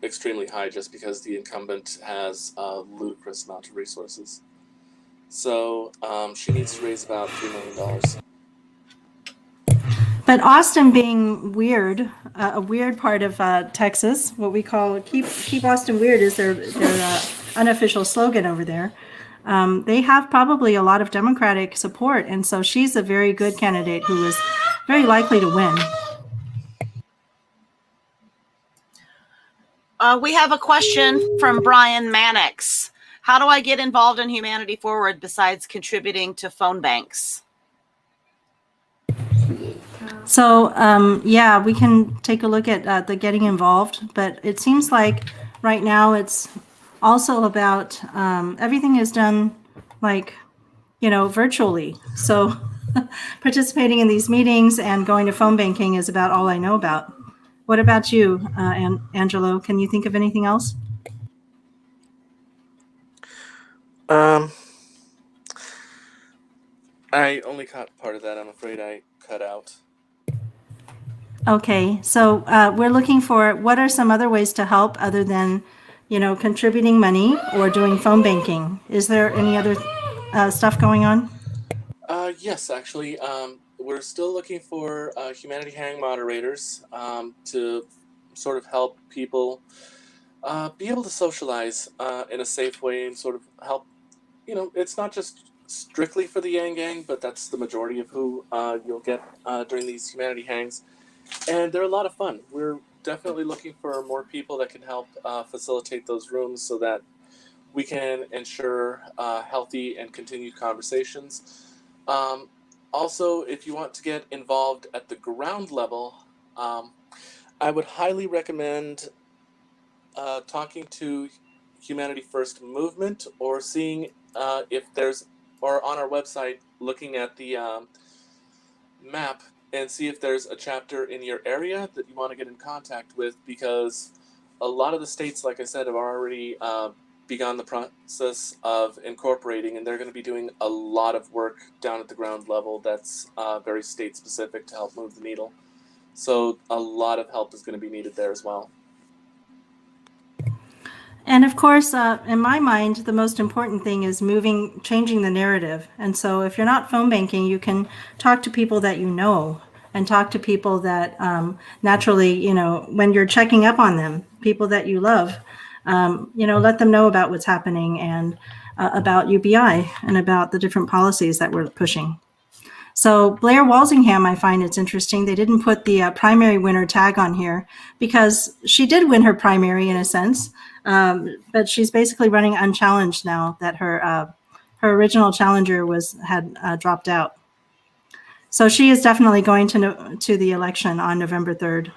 extremely high, just because the incumbent has a ludicrous amount of resources. So she needs to raise about $3 million. But Austin being weird, a weird part of Texas, what we call keep Austin weird is their unofficial slogan over there. They have probably a lot of Democratic support, and so she's a very good candidate who is very likely to win. We have a question from Brian Mannix. How do I get involved in Humanity Forward besides contributing to phone banks? So yeah, we can take a look at the getting involved, but it seems like right now it's also about everything is done virtually. So participating in these meetings and going to phone banking is about all I know about. What about you, Angelo? Can you think of anything else? I only caught part of that. I'm afraid I cut out. Okay, so we're looking for what are some other ways to help other than, contributing money or doing phone banking. Is there any other stuff going on? Yes, actually. We're still looking for Humanity Hang moderators to sort of help people be able to socialize in a safe way and sort of help. It's not just strictly for the Yang Gang, but that's the majority of who you'll get during these Humanity Hangs. And they're a lot of fun. We're definitely looking for more people that can help facilitate those rooms so that we can ensure healthy and continued conversations. Also, if you want to get involved at the ground level, I would highly recommend talking to Humanity First Movement, or seeing if there's, or on our website, looking at the map and see if there's a chapter in your area that you want to get in contact with, because a lot of the states, like I said, have already begun the process of incorporating, and they're going to be doing a lot of work down at the ground level that's very state specific to help move the needle. So a lot of help is going to be needed there as well. And of course, in my mind, the most important thing is changing the narrative. And so if you're not phone banking, you can talk to people that you know, and talk to people that naturally, when you're checking up on them, people that you love, let them know about what's happening and about UBI and about the different policies that we're pushing. So Blair Walsingham, I find it's interesting. They didn't put the primary winner tag on here because she did win her primary in a sense, but she's basically running unchallenged now that her original challenger had dropped out. So she is definitely going to the election on November 3rd.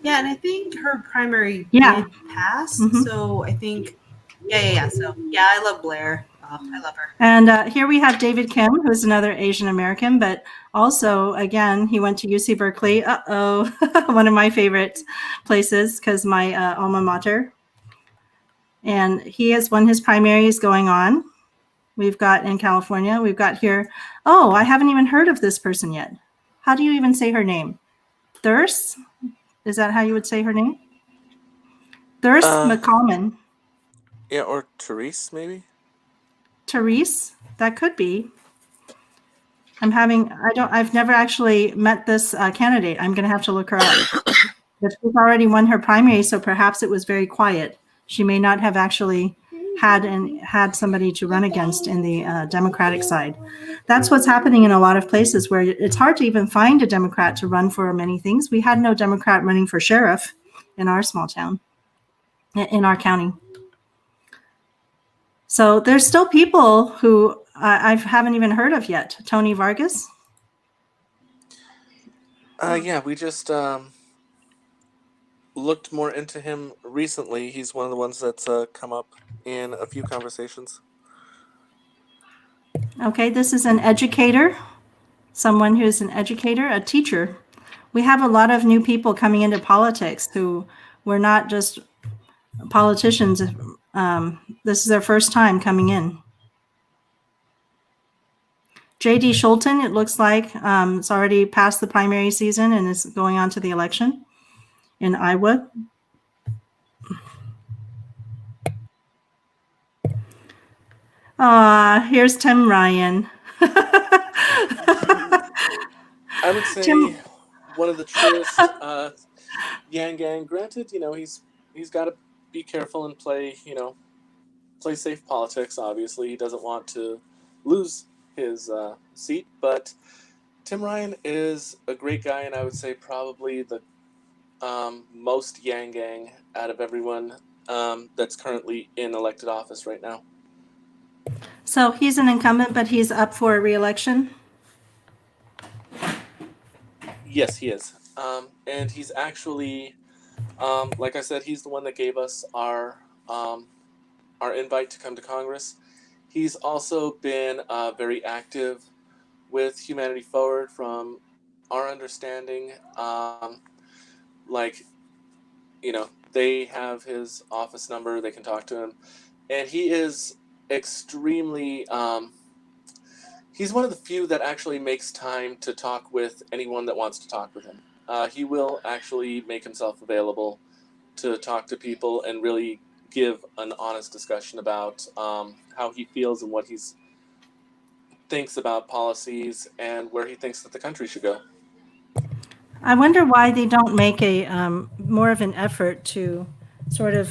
Yeah, and I think her primary Yeah. did pass. Mhm. So I think, yeah. So yeah, I love Blair. Oh, I love her. And here we have David Kim, who's another Asian American, but also, again, he went to UC Berkeley. One of my favorite places because my alma mater. And he has won his primaries going on. We've got in California, we've got here, I haven't even heard of this person yet. How do you even say her name? Thurs? Is that how you would say her name? Thurs McCallman. Yeah, or Therese, maybe? Therese? That could be. I've never actually met this candidate. I'm going to have to look her up. But she's already won her primary, so perhaps it was very quiet. She may not have actually had somebody to run against in the Democratic side. That's what's happening in a lot of places where it's hard to even find a Democrat to run for many things. We had no Democrat running for sheriff in our small town, in our county. So there's still people who I haven't even heard of yet. Tony Vargas? Yeah, we just looked more into him recently. He's one of the ones that's come up in a few conversations. Okay, this is an educator, someone who's an educator, a teacher. We have a lot of new people coming into politics who were not just politicians. This is their first time coming in. J.D. Schulten, it looks like it's already past the primary season and is going on to the election in Iowa. Here's Tim Ryan. I would say Tim- one of the truest Yang Gang. Granted, he's got to be careful and play safe politics. Obviously, he doesn't want to lose his seat, but Tim Ryan is a great guy, and I would say probably the most Yang Gang out of everyone that's currently in elected office right now. So he's an incumbent, but he's up for re-election. Yes, he is. And he's actually, like I said, he's the one that gave us our invite to come to Congress. He's also been very active with Humanity Forward from our understanding. They have his office number. They can talk to him. And he is extremely... he's one of the few that actually makes time to talk with anyone that wants to talk with him. He will actually make himself available to talk to people and really give an honest discussion about how he feels and what he thinks about policies and where he thinks that the country should go. I wonder why they don't make a more of an effort to sort of,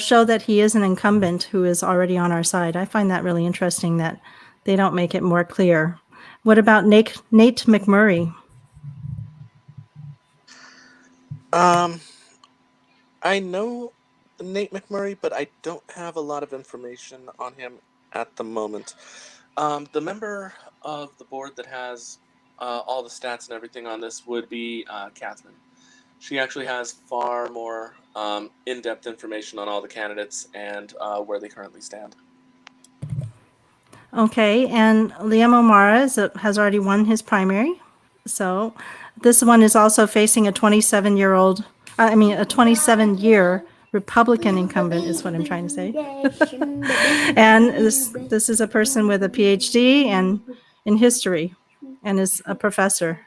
show that he is an incumbent who is already on our side. I find that really interesting that they don't make it more clear. What about Nate McMurray? I know Nate McMurray, but I don't have a lot of information on him at the moment. The member of the board that has all the stats and everything on this would be Catherine. She actually has far more in-depth information on all the candidates and where they currently stand. Okay, and Liam O'Mara has already won his primary. So this one is also facing a 27-year Republican incumbent is what I'm trying to say. And this is a person with a PhD and in history and is a professor.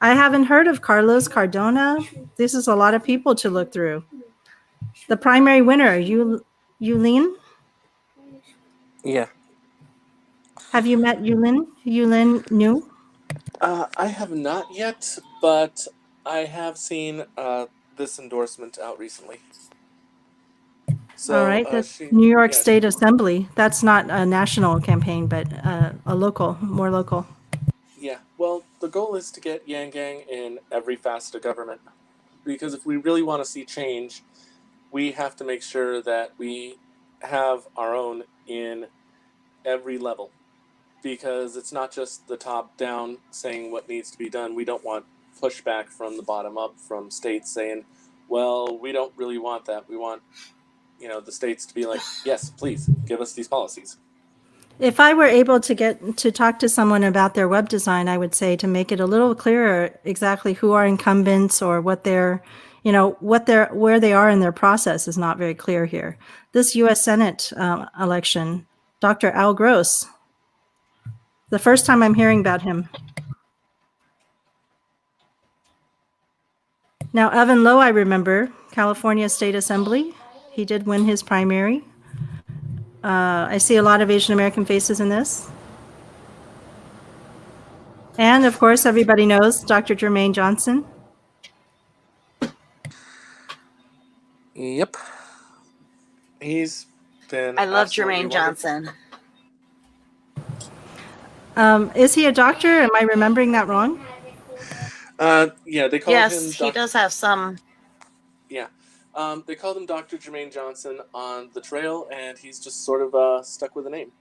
I haven't heard of Carlos Cardona. This is a lot of people to look through. The primary winner, Yulin? Yeah. Have you met Yulin New? I have not yet, but I have seen this endorsement out recently. So, all right, that's New York State Assembly. That's not a national campaign, but a more local. Yeah, well, the goal is to get Yang Gang in every facet of government. Because if we really want to see change, we have to make sure that we have our own in every level. Because it's not just the top down saying what needs to be done. We don't want pushback from the bottom up from states saying, well, we don't really want that. We want the states to be like, yes, please give us these policies. If I were able to get to talk to someone about their web design, I would say to make it a little clearer exactly who are incumbents or what they're, where they are in their process is not very clear here. This U.S. Senate election, Dr. Al Gross, the first time I'm hearing about him. Now, Evan Lowe, I remember, California State Assembly. He did win his primary. I see a lot of Asian American faces in this. And of course, everybody knows Dr. Jermaine Johnson. Yep. He's been I love absolutely Jermaine wonderful. Johnson. Is he a doctor? Am I remembering that wrong? Yeah, they call him Yes, he does have some. Yeah. They called him Dr. Jermaine Johnson on the trail, and he's just sort of stuck with the name.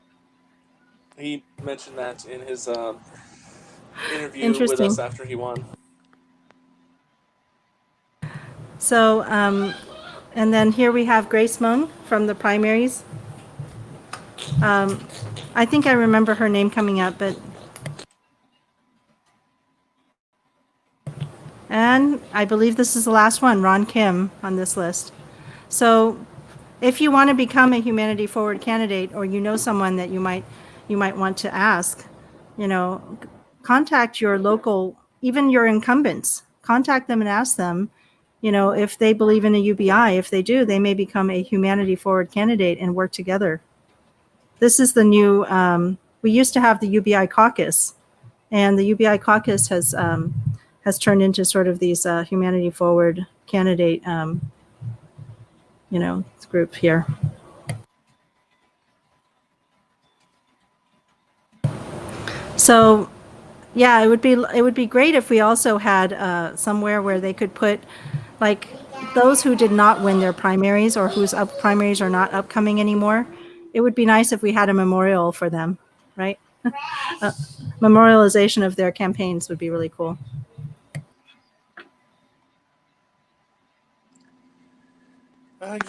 He mentioned that in his interview with us after he won. So, and then here we have Grace Mung from the primaries. I think I remember her name coming up, but. And I believe this is the last one, Ron Kim, on this list. So if you want to become a Humanity Forward candidate, or you know someone that you might want to ask, contact your local, even your incumbents. Contact them and ask them, if they believe in a UBI. If they do, they may become a Humanity Forward candidate and work together. This is the new, we used to have the UBI caucus, and the UBI caucus has turned into sort of these Humanity Forward candidate, group here. So, yeah, it would be great if we also had somewhere where they could put, like, those who did not win their primaries or whose primaries are not upcoming anymore. It would be nice if we had a memorial for them, right? Memorialization of their campaigns would be really cool.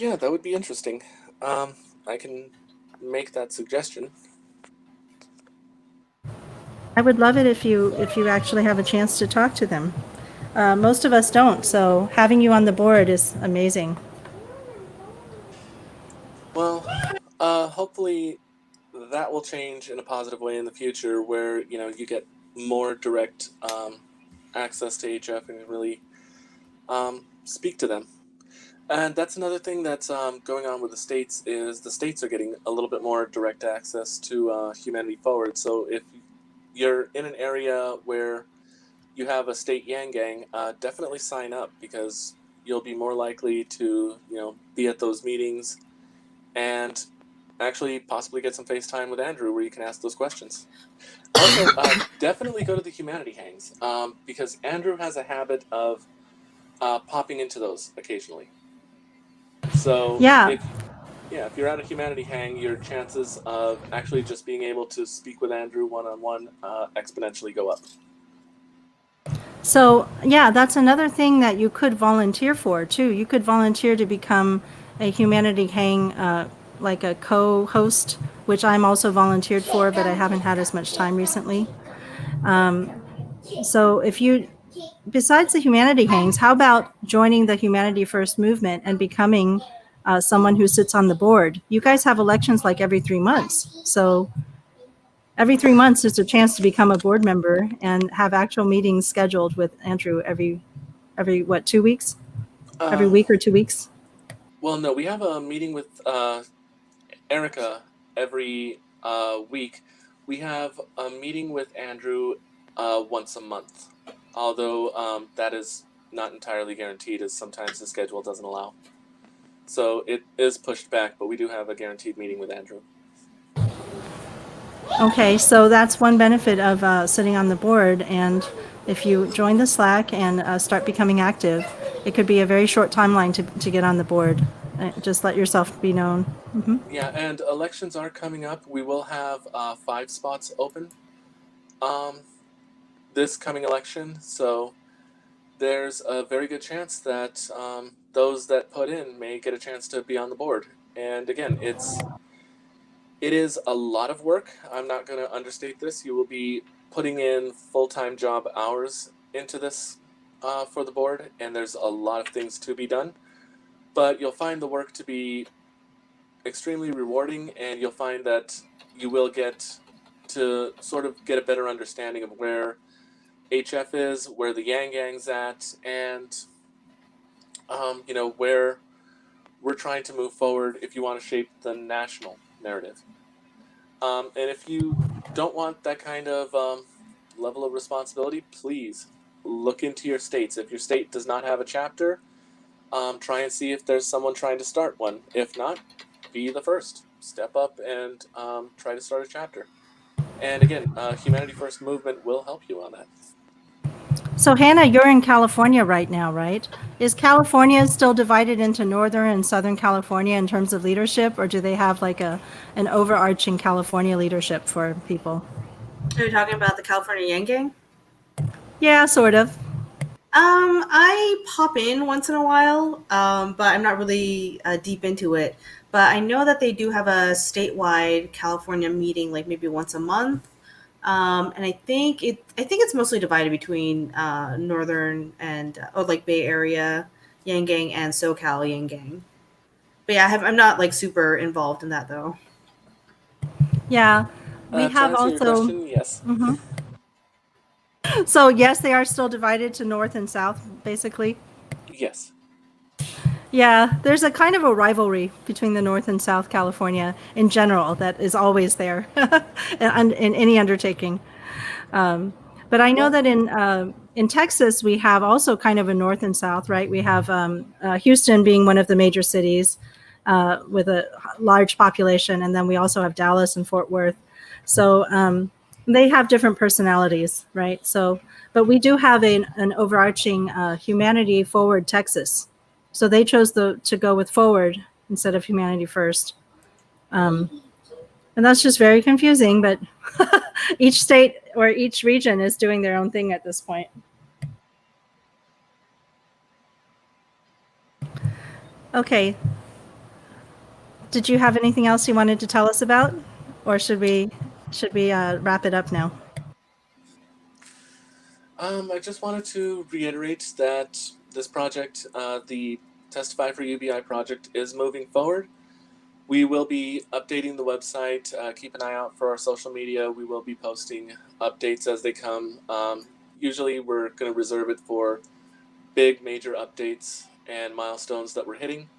Yeah, that would be interesting. I can make that suggestion. I would love it if you actually have a chance to talk to them. Most of us don't, so having you on the board is amazing. Well, hopefully that will change in a positive way in the future, where you get more direct access to HF and really speak to them. And that's another thing that's going on with the states, is the states are getting a little bit more direct access to Humanity Forward. So if you're in an area where you have a state Yang Gang, definitely sign up, because you'll be more likely to be at those meetings and actually possibly get some FaceTime with Andrew where you can ask those questions. Also, definitely go to the Humanity Hangs, because Andrew has a habit of popping into those occasionally. So if you're at a Humanity Hang, your chances of actually just being able to speak with Andrew one-on-one exponentially go up. So, yeah, that's another thing that you could volunteer for, too. You could volunteer to become a Humanity Hang, like a co-host, which I'm also volunteered for, but I haven't had as much time recently. So if you, besides the Humanity Hangs, how about joining the Humanity First movement and becoming someone who sits on the board? You guys have elections like every 3 months. So every 3 months is a chance to become a board member and have actual meetings scheduled with Andrew every 2 weeks? Every week or 2 weeks? Well, no, we have a meeting with Erica every week. We have a meeting with Andrew once a month, although that is not entirely guaranteed, as sometimes the schedule doesn't allow. So it is pushed back, but we do have a guaranteed meeting with Andrew. Okay, so that's one benefit of sitting on the board, and if you join the Slack and start becoming active, it could be a very short timeline to get on the board. Just let yourself be known. Mm-hmm. Yeah, and elections are coming up. We will have 5 spots open this coming election, so there's a very good chance that those that put in may get a chance to be on the board. And again, it is a lot of work. I'm not going to understate this. You will be putting in full-time job hours into this for the board, and there's a lot of things to be done. But you'll find the work to be extremely rewarding, and you'll find that you will get to sort of get a better understanding of where HF is, where the Yang Gang's at, and where we're trying to move forward if you want to shape the national narrative. And if you don't want that kind of level of responsibility, please look into your states. If your state does not have a chapter, try and see if there's someone trying to start one. If not, be the first. Step up and try to start a chapter. And again, Humanity First Movement will help you on that. So Hannah, you're in California right now, right? Is California still divided into Northern and Southern California in terms of leadership, or do they have like an overarching California leadership for people? Are you talking about the California Yang Gang? Yeah, sort of. I pop in once in a while, but I'm not really deep into it. But I know that they do have a statewide California meeting, like maybe once a month. And I think it's mostly divided between Northern and like Bay Area Yang Gang and SoCal Yang Gang. But yeah, I'm not like super involved in that though. Yeah, we have to answer your also. question, yes. Mm-hmm. So yes, they are still divided to North and South, basically. Yes. Yeah, there's a kind of a rivalry between the North and South California in general that is always there in any undertaking. But I know that in Texas, we have also kind of a North and South, right? We have Houston being one of the major cities with a large population. And then we also have Dallas and Fort Worth. So they have different personalities, right? So, but we do have an overarching Humanity Forward Texas. So they chose to go with Forward instead of Humanity First. And that's just very confusing, but each state or each region is doing their own thing at this point. Okay. Did you have anything else you wanted to tell us about? Or should we wrap it up now? I just wanted to reiterate that this project, the Testify for UBI project, is moving forward. We will be updating the website. Keep an eye out for our social media. We will be posting updates as they come. Usually we're going to reserve it for big major updates and milestones that we're hitting.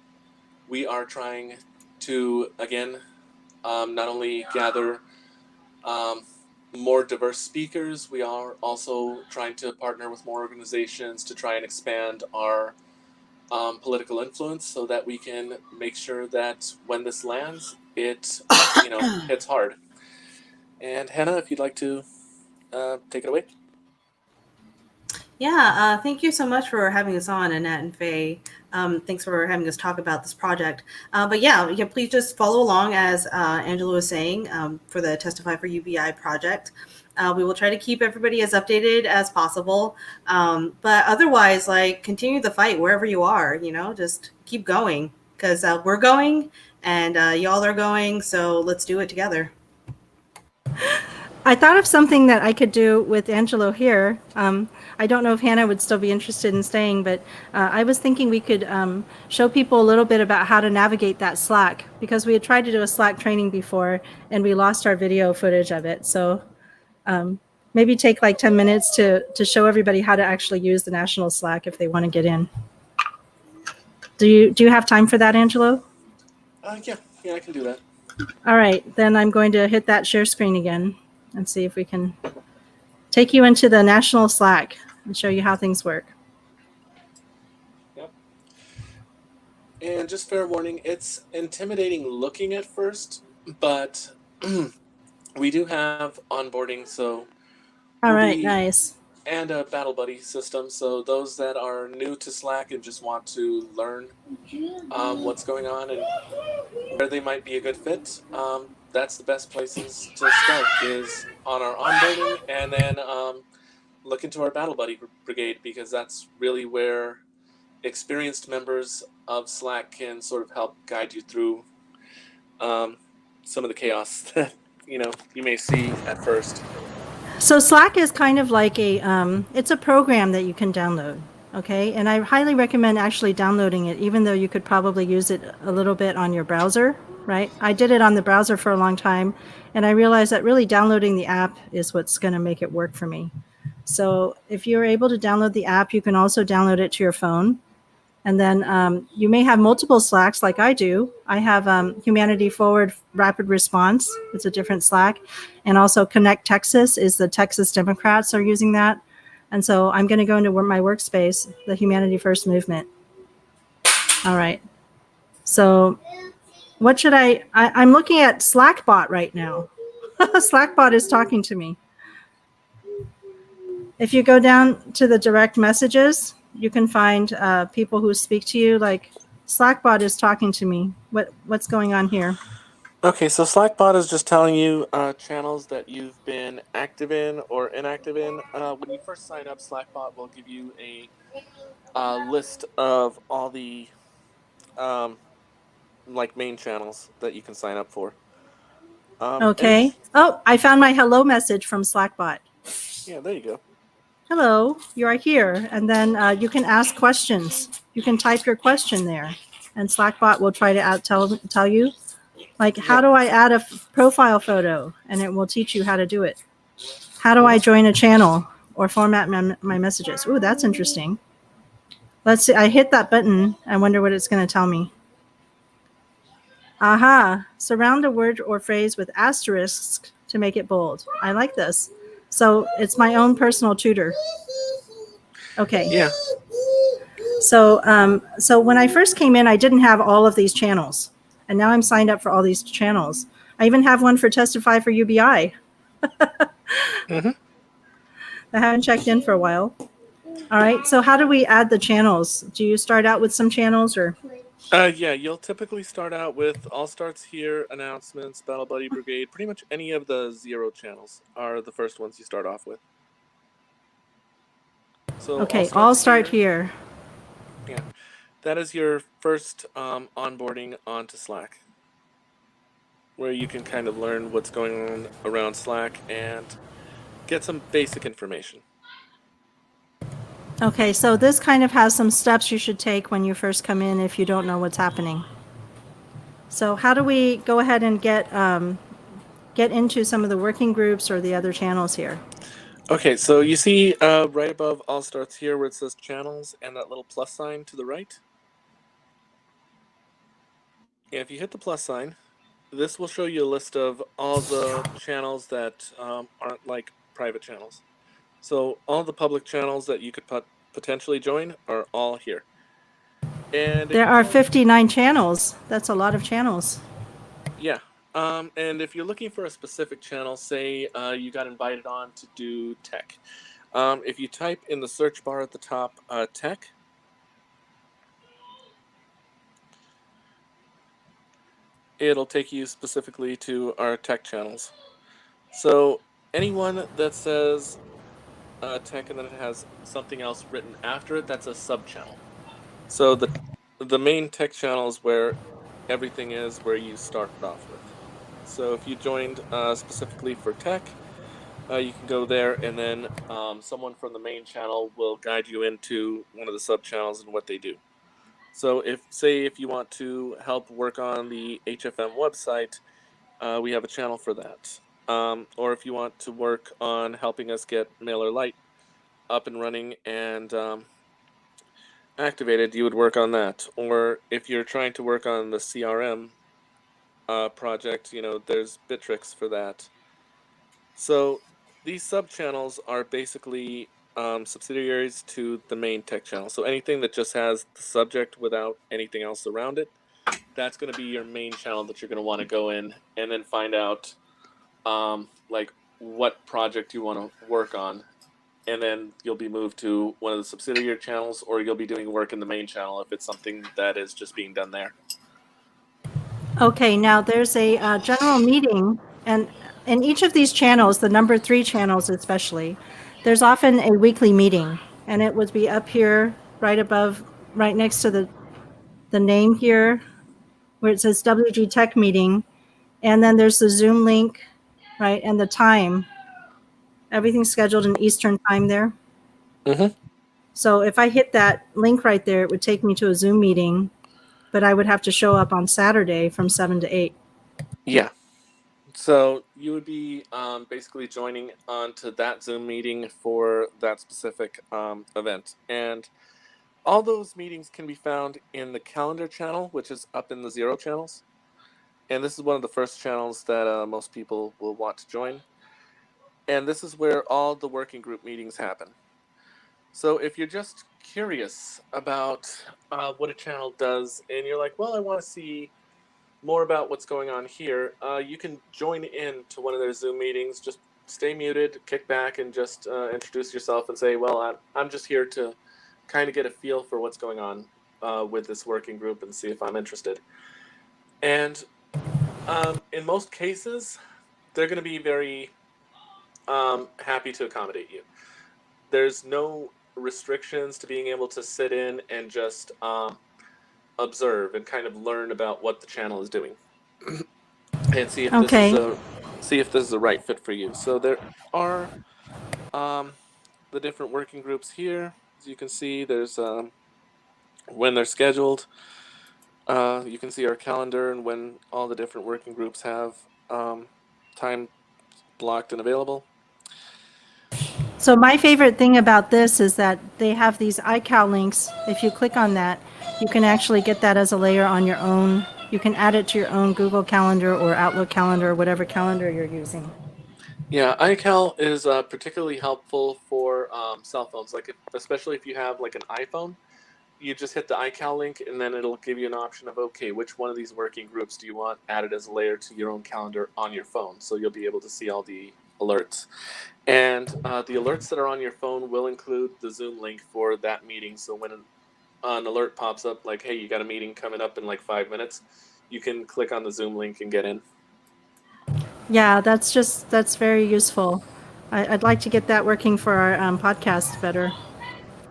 We are trying to, again, not only gather more diverse speakers, we are also trying to partner with more organizations to try and expand our political influence so that we can make sure that when this lands, it hits hard. And Hannah, if you'd like to take it away. Yeah, thank you so much for having us on, Annette and Faye. Thanks for having us talk about this project. But yeah, please just follow along as Angelo was saying for the Testify for UBI project. We will try to keep everybody as updated as possible. But otherwise, like, continue the fight wherever you are, just keep going because we're going and y'all are going. So let's do it together. I thought of something that I could do with Angelo here. I don't know if Hannah would still be interested in staying, but I was thinking we could show people a little bit about how to navigate that Slack, because we had tried to do a Slack training before and we lost our video footage of it. So maybe take like 10 minutes to show everybody how to actually use the national Slack if they want to get in. Do you have time for that, Angelo? Yeah, I can do that. All right, then I'm going to hit that share screen again and see if we can take you into the national Slack and show you how things work. Yep. And just fair warning, it's intimidating looking at first, but we do have onboarding, so all right, nice. And a battle buddy system, so those that are new to Slack and just want to learn what's going on and where they might be a good fit, that's the best places to start, is on our onboarding, and then look into our battle buddy brigade, because that's really where experienced members of Slack can sort of help guide you through some of the chaos that you may see at first. So Slack is kind of like it's a program that you can download. Okay. And I highly recommend actually downloading it, even though you could probably use it a little bit on your browser, right? I did it on the browser for a long time, and I realized that really downloading the app is what's going to make it work for me. So if you're able to download the app, you can also download it to your phone. And then you may have multiple Slacks like I do. I have Humanity Forward Rapid Response. It's a different Slack. And also Connect Texas is the Texas Democrats are using that. And so I'm going to go into my workspace, the Humanity First Movement. All right. So what should I'm looking at Slackbot right now. Slackbot is talking to me. If you go down to the direct messages, you can find people who speak to you. Like Slackbot is talking to me. What's going on here? Okay, so Slackbot is just telling you channels that you've been active in or inactive in. When you first sign up, Slackbot will give you a list of all the main channels that you can sign up for. Okay. Oh, I found my hello message from Slackbot. Yeah, there you go. Hello, you are here. And then you can ask questions. You can type your question there, and Slackbot will try to tell you. Like, how do I add a profile photo? And it will teach you how to do it. How do I join a channel or format my messages? Ooh, that's interesting. Let's see. I hit that button. I wonder what it's going to tell me. Aha. Surround a word or phrase with asterisks to make it bold. I like this. So it's my own personal tutor. Okay. Yeah. So when I first came in, I didn't have all of these channels. And now I'm signed up for all these channels. I even have one for Testify for UBI. Mm-hmm. I haven't checked in for a while. All right. So how do we add the channels? Do you start out with some channels or? Yeah, you'll typically start out with All Starts Here, Announcements, Battle Buddy Brigade. Pretty much any of the 0 channels are the first ones you start off with. So okay, All Start Here. Yeah, that is your first onboarding onto Slack, where you can kind of learn what's going on around Slack and get some basic information. Okay, so this kind of has some steps you should take when you first come in if you don't know what's happening. So how do we go ahead and get into some of the working groups or the other channels here? Okay, so you see right above All Starts Here where it says channels and that little plus sign to the right? Yeah, if you hit the plus sign, this will show you a list of all the channels that aren't like private channels. So all the public channels that you could potentially join are all here. And there are 59 channels. That's a lot of channels. Yeah. And if you're looking for a specific channel, say you got invited on to do tech. If you type in the search bar at the top tech, it'll take you specifically to our tech channels. So anyone that says tech and then it has something else written after it, that's a sub-channel. So the main tech channel is where everything is, where you started off with. So if you joined specifically for tech, you can go there, and then someone from the main channel will guide you into one of the sub-channels and what they do. So if you want to help work on the HFM website, we have a channel for that. Or if you want to work on helping us get MailerLite up and running and activated, you would work on that. Or if you're trying to work on the CRM project, there's Bittrex for that. So these sub-channels are basically subsidiaries to the main tech channel. So anything that just has the subject without anything else around it, that's going to be your main channel that you're going to want to go in and then find out what project you want to work on. And then you'll be moved to one of the subsidiary channels, or you'll be doing work in the main channel if it's something that is just being done there. Okay, now there's a general meeting, and in each of these channels, the number 3 channels especially, there's often a weekly meeting, and it would be up here right above, right next to the name here, where it says WG Tech Meeting. And then there's the Zoom link, right? And the time. Everything's scheduled in Eastern time there. Mm-hmm. So if I hit that link right there, it would take me to a Zoom meeting, but I would have to show up on Saturday from 7 to 8. Yeah. So you would be basically joining onto that Zoom meeting for that specific event. And all those meetings can be found in the calendar channel, which is up in the 0 channels. And this is one of the first channels that most people will want to join. And this is where all the working group meetings happen. So if you're just curious about what a channel does and you're like, well, I want to see more about what's going on here, you can join in to one of their Zoom meetings. Just stay muted, kick back, and just introduce yourself and say, well, I'm just here to kind of get a feel for what's going on with this working group and see if I'm interested. And in most cases, they're going to be very happy to accommodate you. There's no restrictions to being able to sit in and just observe and kind of learn about what the channel is doing and see if Okay. this is a right fit for you. So there are the different working groups here. As you can see, there's when they're scheduled. You can see our calendar and when all the different working groups have time blocked and available. So my favorite thing about this is that they have these iCal links. If you click on that, you can actually get that as a layer on your own. You can add it to your own Google Calendar or Outlook calendar or whatever calendar you're using. Yeah, iCal is particularly helpful for cell phones. Like, especially if you have like an iPhone, you just hit the iCal link, and then it'll give you an option of, okay, which one of these working groups do you want added as a layer to your own calendar on your phone? So you'll be able to see all the alerts. And the alerts that are on your phone will include the Zoom link for that meeting. So when an alert pops up, like, hey, you got a meeting coming up in like 5 minutes, you can click on the Zoom link and get in. Yeah, that's very useful. I'd like to get that working for our podcast better.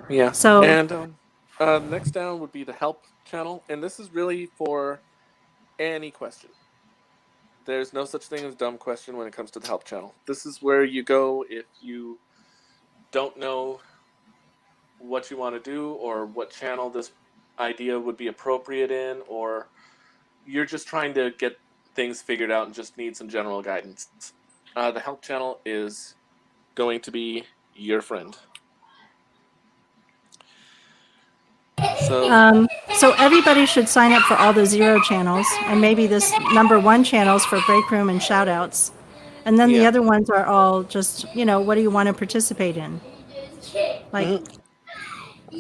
Yeah. So, And next down would be the help channel. And this is really for any question. There's no such thing as dumb question when it comes to the help channel. This is where you go if you don't know what you want to do or what channel this idea would be appropriate in, or you're just trying to get things figured out and just need some general guidance. The help channel is going to be your friend. so everybody should sign up for all the 0 channels, and maybe this number 1 channels for break room and shout outs. And then the Yeah. other ones are all just, what do you want to participate in? Like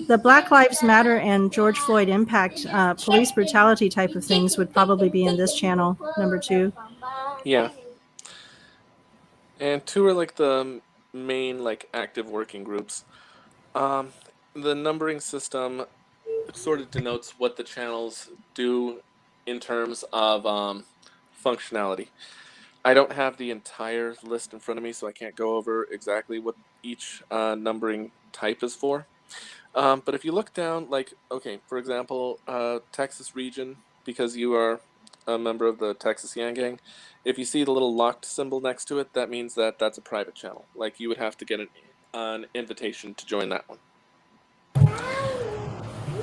the Black Lives Matter and George Floyd impact, police brutality type of things would probably be in this channel, number 2. Yeah. And 2 are like the main like active working groups. The numbering system sort of denotes what the channels do in terms of functionality. I don't have the entire list in front of me, so I can't go over exactly what each numbering type is for. But if you look down, like, okay, for example, Texas region, because you are a member of the Texas Yang Gang, if you see the little locked symbol next to it, that means that that's a private channel. Like, you would have to get an invitation to join that one.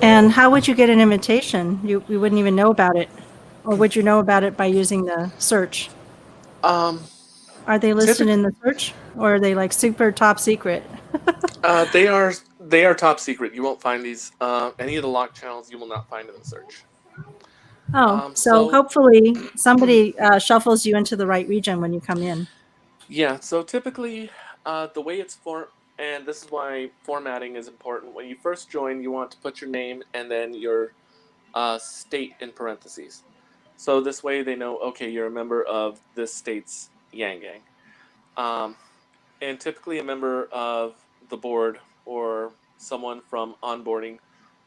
And how would you get an invitation? You wouldn't even know about it. Or would you know about it by using the search? Um, Are they listed in the search, or are they like super top secret? they are top secret. You won't find these any of the locked channels. You will not find in the search. Oh, so So hopefully somebody shuffles you into the right region when you come in. yeah, so typically the way it's and this is why formatting is important. When you first join, you want to put your name and then your state in parentheses. So this way they know, okay, you're a member of this state's Yang Gang. And typically a member of the board or someone from onboarding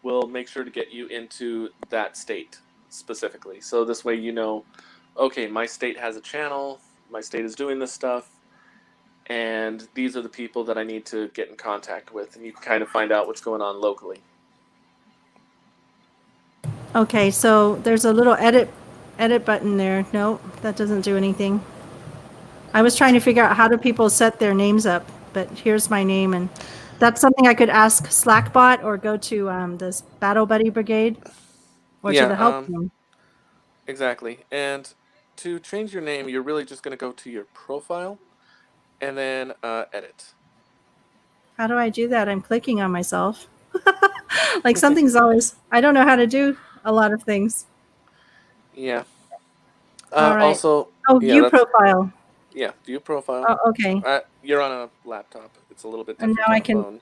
will make sure to get you into that state specifically. So this way you know, okay, my state has a channel, my state is doing this stuff, and these are the people that I need to get in contact with, and you can kind of find out what's going on locally. Okay, so there's a little edit edit button there. No, that doesn't do anything. I was trying to figure out how do people set their names up, but here's my name, and that's something I could ask Slackbot or go to this Battle Buddy Brigade or to the help room. Exactly. And to change your name, you're really just going to go to your profile and then edit. How do I do that? I'm clicking on myself. Like something's always, I don't know how to do a lot of things. Yeah. All right. Also, view profile. Yeah, view profile. Oh, okay. You're on a laptop. It's a little bit And different now on I a can, phone.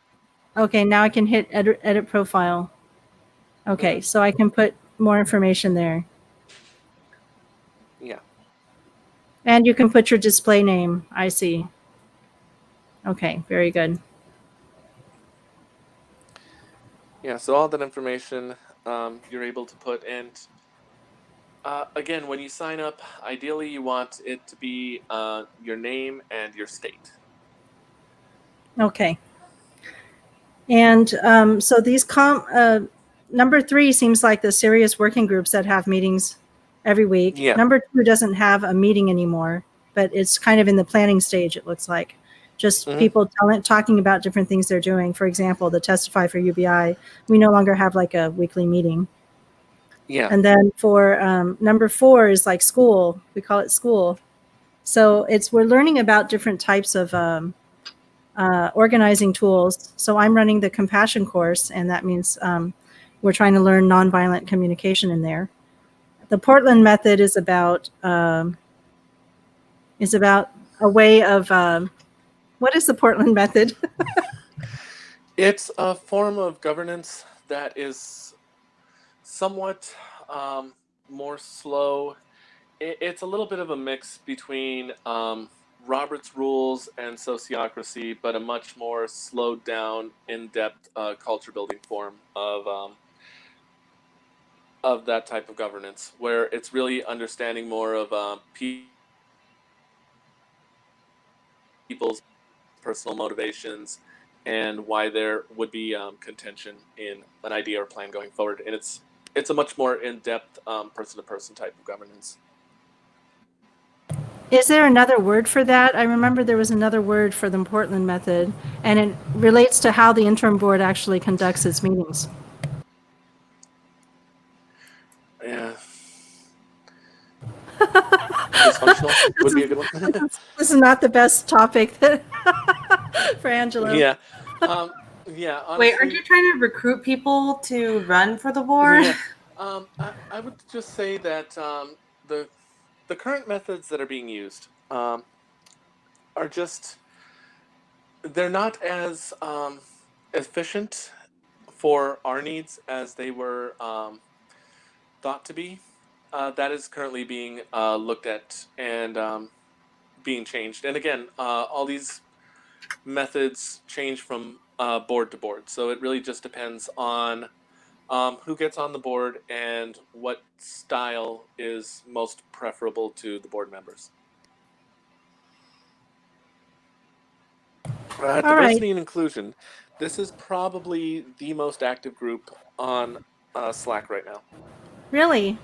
okay, now I can hit edit profile. Okay, so I can put more information there. Yeah. And you can put your display name. I see. Okay, very good. Yeah, so all that information you're able to put. And again, when you sign up, ideally you want it to be your name and your state. Okay. And so these number 3 seems like the serious working groups that have meetings every week. Yeah. Number 2 doesn't have a meeting anymore, but it's kind of in the planning stage, it looks like. Just people talking about different things they're doing. For example, the testify for UBI, we no longer have like a weekly meeting. Yeah. And then for number 4 is like school. We call it school. So we're learning about different types of organizing tools. So I'm running the compassion course, and that means we're trying to learn nonviolent communication in there. The Portland method is about a way of what is the Portland method? It's a form of governance that is somewhat more slow. It's a little bit of a mix between Robert's rules and sociocracy, but a much more slowed down, in-depth culture building form of that type of governance, where it's really understanding more of people's personal motivations and why there would be contention in an idea or plan going forward. And it's a much more in-depth person-to-person type of governance. Is there another word for that? I remember there was another word for the Portland method, and it relates to how the interim board actually conducts its meetings. Yeah. Dysfunctional would be a good one. This is not the best topic for Angelo. Yeah. Yeah. Honestly, wait, aren't you trying to recruit people to run for the board? Yeah. I would just say that the current methods that are being used are just, they're not as efficient for our needs as they were thought to be. That is currently being looked at and being changed. And again, all these methods change from board to board. So it really just depends on who gets on the board and what style is most preferable to the board members. Diversity and inclusion. This is probably the most active group on Slack right now. Really?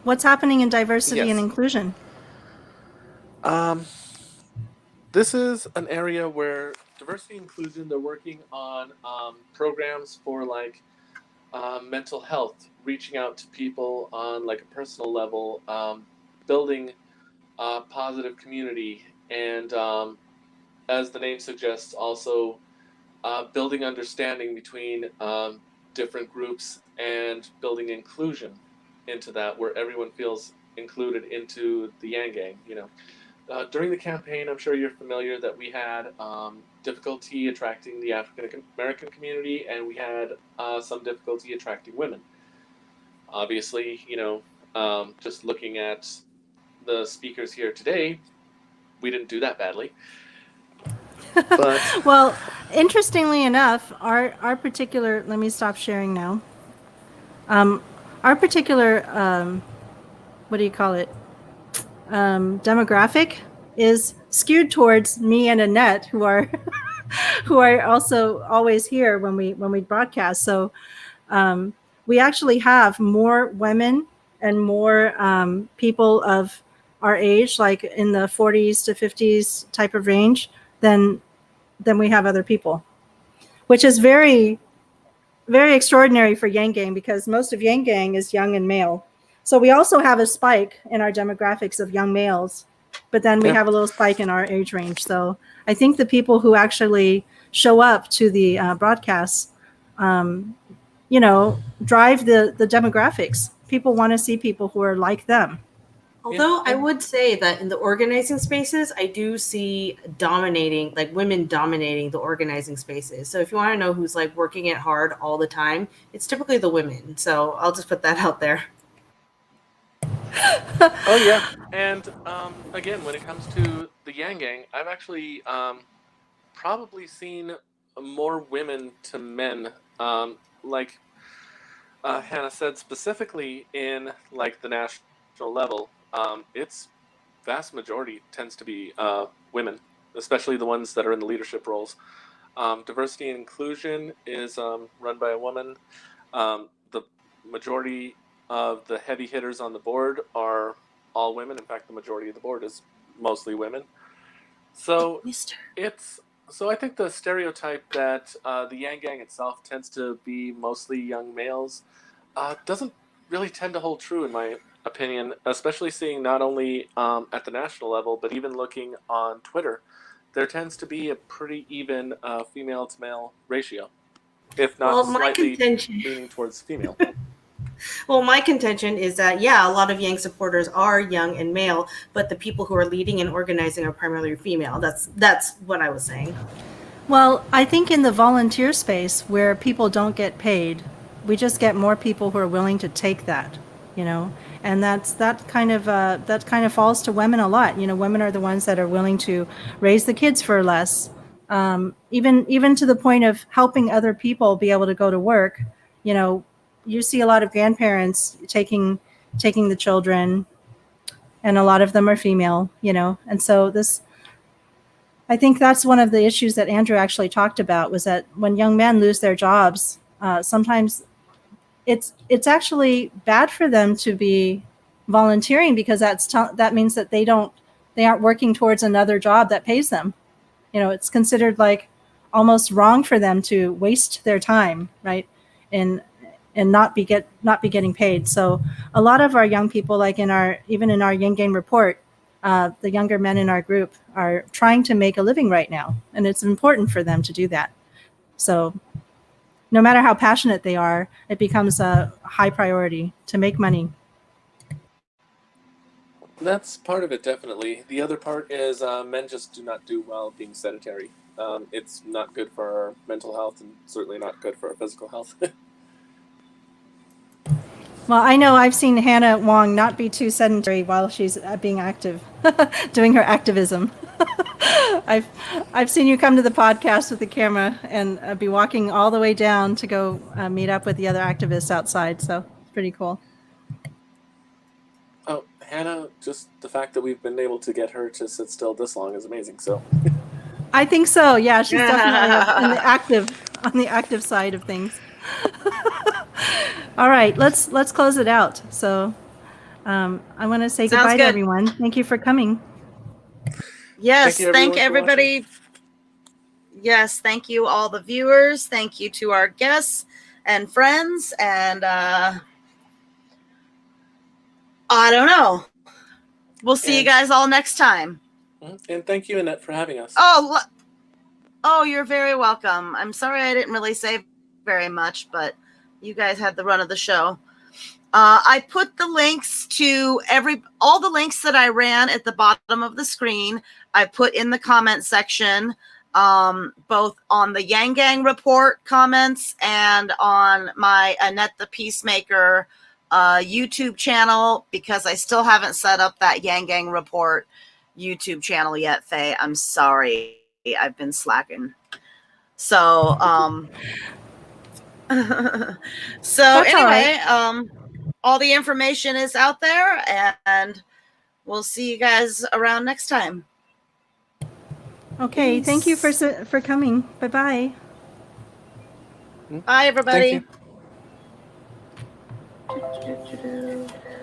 What's happening in diversity and Yes. inclusion? This is an area where diversity and inclusion, they're working on programs for like mental health, reaching out to people on like a personal level, building a positive community, and as the name suggests, also building understanding between different groups and building inclusion into that, where everyone feels included into the Yang Gang. You know, during the campaign, I'm sure you're familiar that we had difficulty attracting the African American community, and we had some difficulty attracting women. Obviously, you know, just looking at the speakers here today, we didn't do that badly. But well, interestingly enough, our particular, let me stop sharing now. Our particular, what do you call it? Demographic is skewed towards me and Annette, who are who are also always here when we broadcast. So we actually have more women and more people of our age, like in the 40s to 50s type of range, than we have other people, which is very, very extraordinary for Yang Gang, because most of Yang Gang is young and male. So we also have a spike in our demographics of young males, but then we have a little spike in our age range. So I think the people who actually show up to the broadcasts, you know, drive the demographics. People want to see people who are like them. Although I would say that in the organizing spaces, I do see dominating, like women dominating the organizing spaces. So if you want to know who's like working it hard all the time, it's typically the women. So I'll just put that out there. Oh yeah, and again, when it comes to the Yang Gang, I've actually probably seen more women to men, like Hannah said, specifically in like the national level. It's vast majority tends to be women, especially the ones that are in the leadership roles. Diversity and inclusion is run by a woman. The majority of the heavy hitters on the board are all women. In fact, the majority of the board is mostly women. So I think the stereotype that the Yang Gang itself tends to be mostly young males doesn't really tend to hold true in my opinion, especially seeing not only at the national level, but even looking on Twitter. There tends to be a pretty even female to male ratio, if not slightly leaning towards female. Well, my contention is that, yeah, a lot of Yang supporters are young and male, but the people who are leading and organizing are primarily female. That's what I was saying. Well, I think in the volunteer space where people don't get paid, we just get more people who are willing to take that, you know, and that kind of falls to women a lot. You know, women are the ones that are willing to raise the kids for less, even to the point of helping other people be able to go to work. You know, you see a lot of grandparents taking the children, and a lot of them are female, you know. And so I think that's one of the issues that Andrew actually talked about, was that when young men lose their jobs, sometimes it's actually bad for them to be volunteering, because that means that they aren't working towards another job that pays them. You know, it's considered like almost wrong for them to waste their time, right? And not be getting paid. So a lot of our young people, like even in our Yang Gang report, the younger men in our group are trying to make a living right now, and it's important for them to do that. So no matter how passionate they are, it becomes a high priority to make money. That's part of it, definitely. The other part is men just do not do well being sedentary. It's not good for our mental health, and certainly not good for our physical health. Well, I know I've seen Hannah Wong not be too sedentary while she's being active, doing her activism. I've seen you come to the podcast with the camera and be walking all the way down to go meet up with the other activists outside. So it's pretty cool. Oh, Hannah, just the fact that we've been able to get her to sit still this long is amazing. So I think so. Yeah, she's definitely on the active side of things. All right, let's close it out. So I want to say goodbye to everyone. Thank you for coming. Yes, thank everybody. Yes, thank you all the viewers. Thank you to our guests and friends. And I don't know. We'll see you guys all next time. And thank you, Annette, for having us. Oh, you're very welcome. I'm sorry I didn't really say very much, but you guys had the run of the show. I put the links to all the links that I ran at the bottom of the screen. I put in the comment section, both on the Yang Gang report comments and on my Annette the Peacemaker YouTube channel, because I still haven't set up that Yang Gang report YouTube channel yet, Faye. I'm sorry. I've been slacking. So, anyway, all the information is out there, and we'll see you guys around next time. Okay, thank you for coming. Bye-bye. Bye, everybody. Thank you.